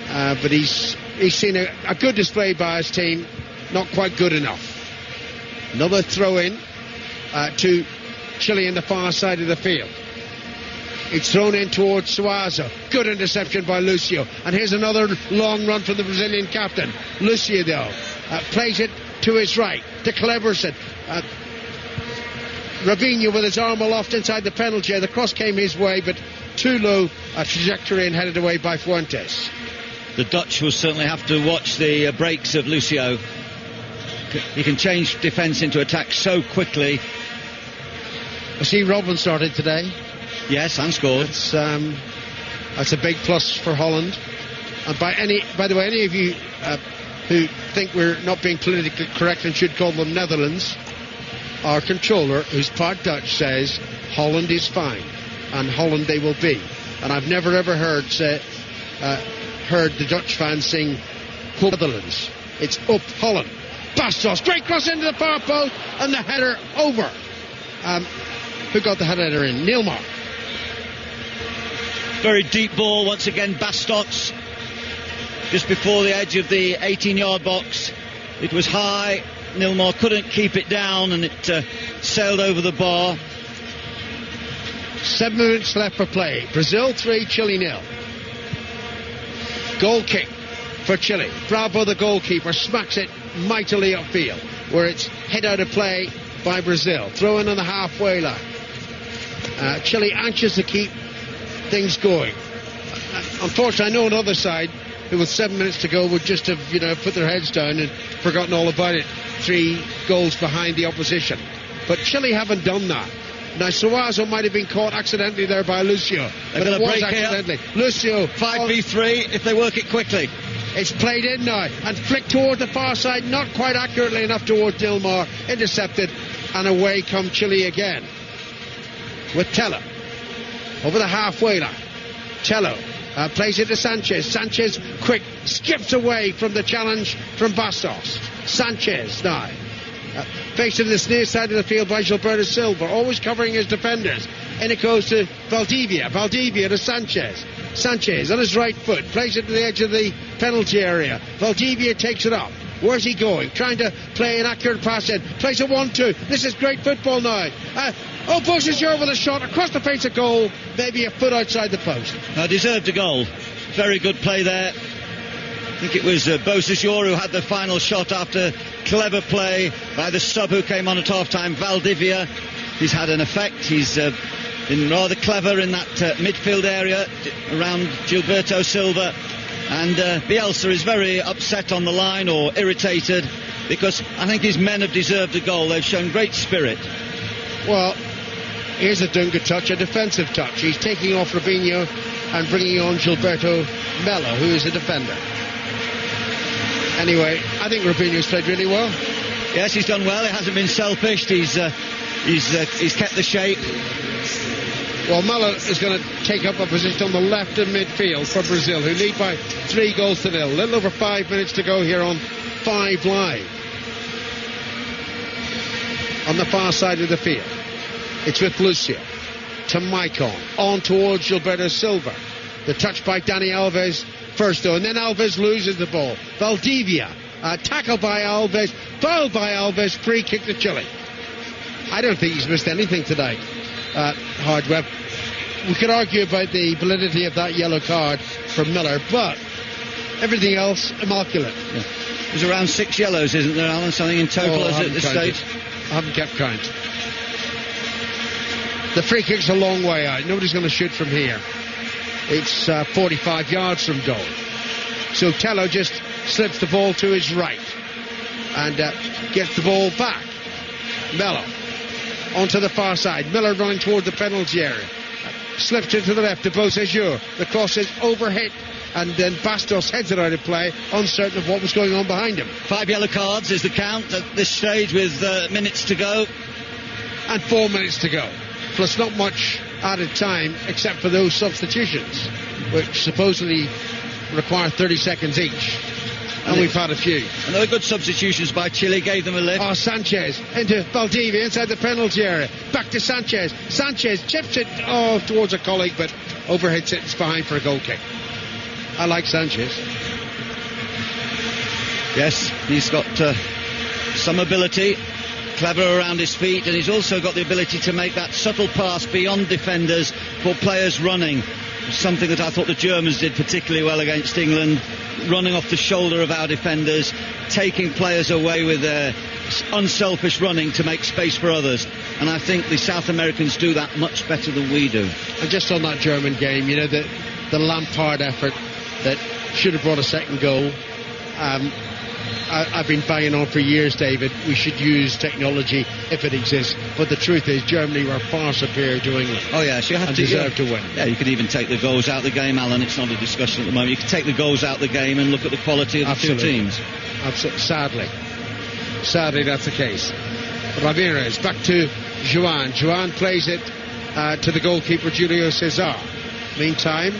Speaker 4: But he's seen a good display by his team, not quite good enough. Another throw in to Chile in the far side of the field. It's thrown in towards Suazo. Good interception by Lucio. And here's another long run from the Brazilian captain. Lucio, though, plays it to his right, to Cleverson. Robinho with his arm aloft inside the penalty area. The cross came his way, but too low a trajectory and headed away by Fuentes.
Speaker 2: The Dutch will certainly have to watch the breaks of Lucio. He can change defence into attack so quickly.
Speaker 4: I see Robin started today.
Speaker 2: Yes, and scored.
Speaker 4: That's a big plus for Holland. And by the way, any of you who think we're not being politically correct and should call them Netherlands, our controller, who's part Dutch, says Holland is fine, and Holland they will be. And I've never ever heard the Dutch fans sing Netherlands. It's up Holland. Bastos, great cross into the far post, and the header over. Who got the header in? Nilmar.
Speaker 2: Very deep ball once again. Bastos just before the edge of the 18-yard box. It was high. Nilmar couldn't keep it down, and it sailed over the bar.
Speaker 4: 7 minutes left for play. Brazil 3, Chile 0. Goal kick for Chile. Bravo, the goalkeeper, smacks it mightily upfield, where it's hit out of play by Brazil. Throw in on the halfway line. Chile anxious to keep things going. Unfortunately, I know on the other side, who with 7 minutes to go would just have, put their heads down and forgotten all about it. 3 goals behind the opposition. But Chile haven't done that. Now, Suazo might have been caught accidentally there by Lucio. But it was accidentally.
Speaker 2: Here.
Speaker 4: Lucio.
Speaker 2: 5v3 if they work it quickly.
Speaker 4: It's played in now and flicked toward the far side, not quite accurately enough towards Nilmar. Intercepted, and away come Chile again. With Tello. Over the halfway line. Tello plays it to Sanchez. Sanchez, quick, skips away from the challenge from Bastos. Sanchez now. Faced to this near side of the field by Gilberto Silva, always covering his defenders. And it goes to Valdivia. Valdivia to Sanchez. Sanchez on his right foot, plays it to the edge of the penalty area. Valdivia takes it up. Where's he going? Trying to play an accurate pass in. Plays a 1-2. This is great football now. Beausejour with a shot across the face of goal. Maybe a foot outside the post.
Speaker 2: Deserved a goal. Very good play there. I think it was Beausejour who had the final shot after clever play by the sub who came on at half-time, Valdivia. He's had an effect. He's been rather clever in that midfield area around Gilberto Silva. And Bielsa is very upset on the line, or irritated, because I think his men have deserved a goal. They've shown great spirit.
Speaker 4: Well, here's a Dunga touch, a defensive touch. He's taking off Robinho and bringing on Gilberto Mello, who is a defender. Anyway, I think Robinho's played really well.
Speaker 2: Yes, he's done well. He hasn't been selfish. He's kept the shape.
Speaker 4: Well, Mello is going to take up a position on the left of midfield for Brazil, who lead by 3-0. A little over 5 minutes to go here on 5 Live. On the far side of the field, it's with Lucio to Maicon, on towards Gilberto Silva. The touch by Dani Alves first, though, and then Alves loses the ball. Valdivia, tackled by Alves, fouled by Alves, free kick to Chile. I don't think he's missed anything tonight, Hardweb. We could argue about the validity of that yellow card from Miller, but everything else, immaculate.
Speaker 2: Yeah. There's around 6 yellows, isn't there, Alan? Something in total at this stage?
Speaker 4: I haven't kept count. The free kick's a long way out. Nobody's going to shoot from here. It's 45 yards from goal. So Tello just slips the ball to his right and gets the ball back. Mello onto the far side. Miller running toward the penalty area. Slips it to the left to Beausejour. The cross is overhit, and then Bastos heads it out of play, uncertain of what was going on behind him.
Speaker 2: 5 yellow cards is the count at this stage with minutes to go.
Speaker 4: And 4 minutes to go. Plus not much added time, except for those substitutions, which supposedly require 30 seconds each. And we've had a few.
Speaker 2: And there were good substitutions by Chile, gave them a lift.
Speaker 4: Oh, Sanchez into Valdivia inside the penalty area. Back to Sanchez. Sanchez chips it towards a colleague, but overhits it. It's behind for a goal kick. I like Sanchez.
Speaker 2: Yes, he's got some ability, clever around his feet, and he's also got the ability to make that subtle pass beyond defenders for players running. Something that I thought the Germans did particularly well against England, running off the shoulder of our defenders, taking players away with their unselfish running to make space for others. And I think the South Americans do that much better than we do.
Speaker 4: And just on that German game, you know, the Lampard effort that should have brought a second goal. I've been banging on for years, David, we should use technology if it exists. But the truth is, Germany were far superior to England.
Speaker 2: Oh, yes, you have to
Speaker 4: deserve to win.
Speaker 2: Yeah, you could even take the goals out of the game, Alan. It's not a discussion at the moment. You could take the goals out of the game and look at the quality of the two teams.
Speaker 4: Absolutely. Sadly, that's the case. Ramirez back to Juan. Juan plays it to the goalkeeper, Julio Cesar. Meantime,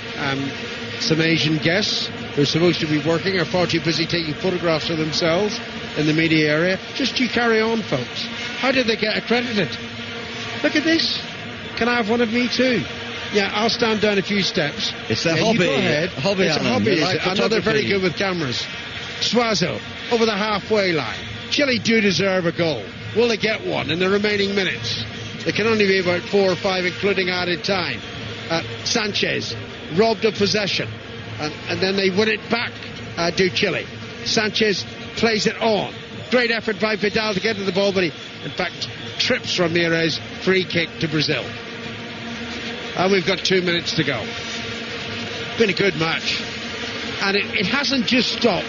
Speaker 4: some Asian guests who are supposed to be working are far too busy taking photographs of themselves in the media area. Just you carry on, folks. How did they get accredited? Look at this. Can I have one of me too? Yeah, I'll stand down a few steps.
Speaker 2: It's a hobby.
Speaker 4: You go ahead.
Speaker 2: Hobby,
Speaker 4: it's
Speaker 2: Alan.
Speaker 4: A hobby.
Speaker 2: Like
Speaker 4: I know they're very good with cameras. Suazo over the halfway line. Chile do deserve a goal. Will they get one in the remaining minutes? It can only be about 4 or 5, including added time. Sanchez robbed of possession. And then they win it back, do Chile. Sanchez plays it on. Great effort by Vidal to get to the ball, but he, in fact, trips Ramirez. Free kick to Brazil. And we've got 2 minutes to go. Been a good match. And it hasn't just stopped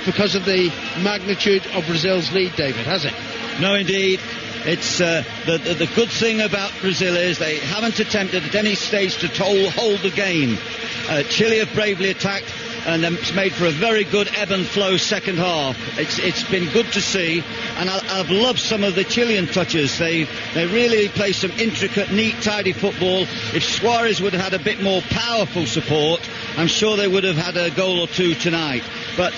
Speaker 4: because of the magnitude of Brazil's lead, David, has it?
Speaker 2: No, indeed. It's the good thing about Brazil is they haven't attempted at any stage to hold the game. Chile have bravely attacked, and it's made for a very good ebb and flow second half. It's been good to see, and I've loved some of the Chilean touches. They really play some intricate, neat, tidy football. If Suarez would have had a bit more powerful support, I'm sure they would have had a goal or two tonight. But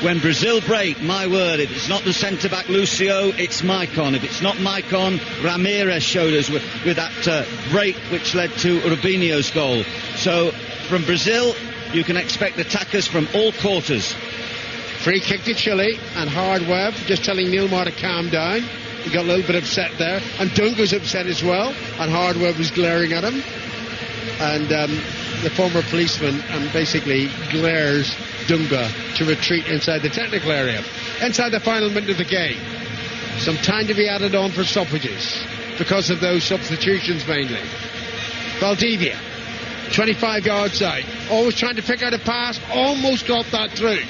Speaker 2: when Brazil break, my word, if it's not the centre-back Lucio, it's Maicon. If it's not Maicon, Ramirez showed us with that break which led to Rubinho's goal. So from Brazil, you can expect attackers from all quarters.
Speaker 4: Free kick to Chile, and Hardweb just telling Nilmar to calm down. He got a little bit upset there, and Dunga's upset as well, and Hardweb was glaring at him. And the former policeman basically glares Dunga to retreat inside the technical area. Inside the final minute of the game, some time to be added on for stoppages because of those substitutions mainly. Valdivia, 25 yards out, always trying to pick out a pass, almost got that through,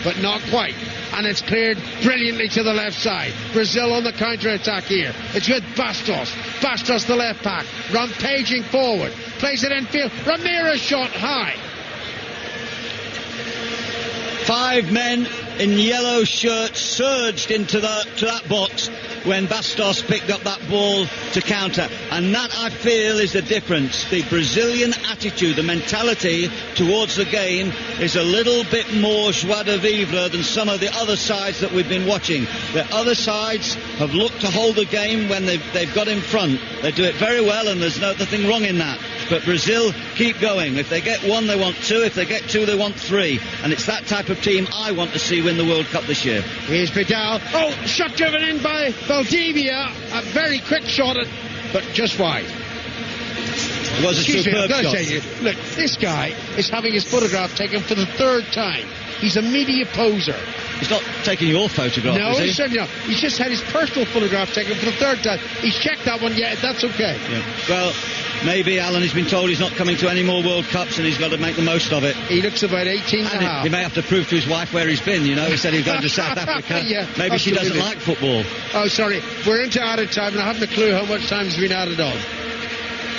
Speaker 4: but not quite. And it's cleared brilliantly to the left side. Brazil on the counter-attack here. It's with Bastos. Bastos the left back, rampaging forward, plays it infield. Ramirez shot high.
Speaker 2: 5 men in yellow shirts surged into that box when Bastos picked up that ball to counter, and that, I feel, is the difference. The Brazilian attitude, the mentality towards the game is a little bit more joie de vivre than some of the other sides that we've been watching. The other sides have looked to hold the game when they've got in front. They do it very well, and there's nothing wrong in that. But Brazil keep going. If they get 1, they want 2. If they get 2, they want 3. And it's that type of team I want to see win the World Cup this year.
Speaker 4: Here's Vidal. Oh, shot driven in by Valdivia. A very quick shot, but just wide.
Speaker 2: It was a superb shot.
Speaker 4: Tell you, look, this guy is having his photograph taken for the 3rd time. He's a media poser.
Speaker 2: He's not taking your photograph,
Speaker 4: no,
Speaker 2: is he?
Speaker 4: He's certainly not. He's just had his personal photograph taken for the 3rd time. He's checked that one yet. That's okay.
Speaker 2: Yeah. Well, maybe Alan has been told he's not coming to any more World Cups and he's got to make the most of it.
Speaker 4: He looks about 18 and a half.
Speaker 2: He may have to prove to his wife where he's been, you know. He said he was going to South Africa.
Speaker 4: Yeah,
Speaker 2: maybe absolutely. She doesn't like football.
Speaker 4: Oh, sorry. We're into added time and I haven't a clue how much time has been added on.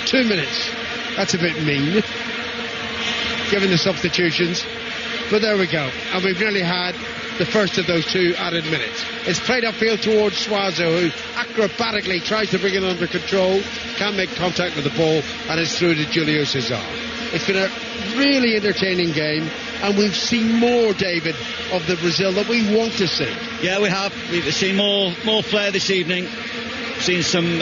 Speaker 4: 2 minutes. That's a bit mean, given the substitutions. But there we go. And we've nearly had the first of those 2 added minutes. It's played upfield towards Suazo, who acrobatically tries to bring it under control, can't make contact with the ball, and it's through to Julio Cesar. It's been a really entertaining game, and we've seen more, David, of the Brazil that we want to see.
Speaker 2: Yeah, we have. We've seen more flair this evening. Seen some...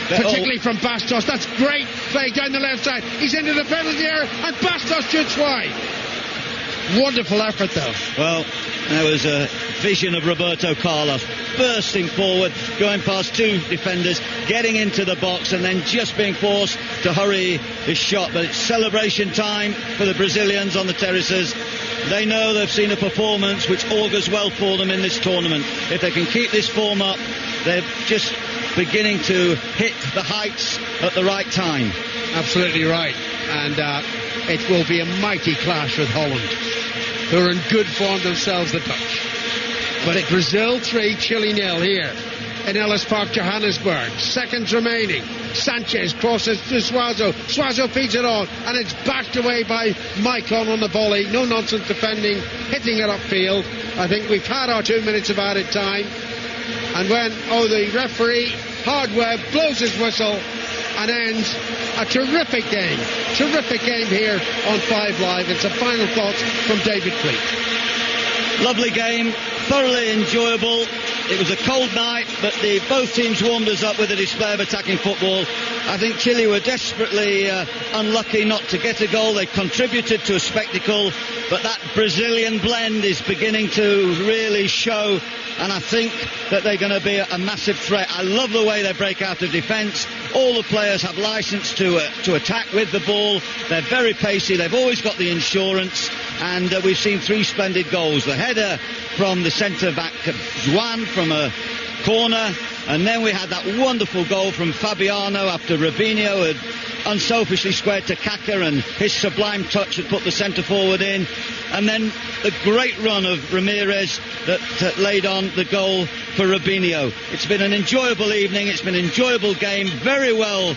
Speaker 4: particularly from Bastos. That's great play down the left side. He's into the penalty area, and Bastos shoots wide. Wonderful effort, though.
Speaker 2: Well, there was a vision of Roberto Carlos bursting forward, going past two defenders, getting into the box, and then just being forced to hurry his shot. But it's celebration time for the Brazilians on the terraces. They know they've seen a performance which augurs well for them in this tournament. If they can keep this form up, they're just beginning to hit the heights at the right time.
Speaker 4: Absolutely right. And it will be a mighty clash with Holland, who are in good form themselves, the Dutch. But at Brazil 3, Chile 0 here in Ellis Park, Johannesburg. Seconds remaining. Sanchez crosses to Suazo. Suazo feeds it on, and it's backed away by Maicon on the volley. No nonsense defending, hitting it upfield. I think we've had our 2 minutes of added time. And when, the referee, Hardware, blows his whistle and ends a terrific game. Terrific game here on 5 Live. It's a final thoughts from David Fleet.
Speaker 2: Lovely game, thoroughly enjoyable. It was a cold night, but both teams warmed us up with a display of attacking football. I think Chile were desperately unlucky not to get a goal. They contributed to a spectacle, but that Brazilian blend is beginning to really show, and I think that they're going to be a massive threat. I love the way they break out of defence. All the players have licence to attack with the ball. They're very pacey. They've always got the insurance, and we've seen 3 splendid goals. The header from the centre-back Juan from a corner, and then we had that wonderful goal from Fabiano after Robinho had unselfishly squared to Kaka, and his sublime touch had put the centre-forward in. And then the great run of Ramirez that laid on the goal for Robinho. It's been an enjoyable evening. It's been an enjoyable game. Very well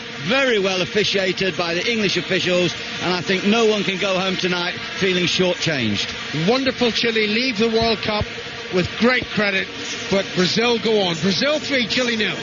Speaker 2: officiated by the English officials, and I think no one can go home tonight feeling shortchanged.
Speaker 4: Wonderful Chile leave the World Cup with great credit, but Brazil go on. Brazil 3, Chile 0.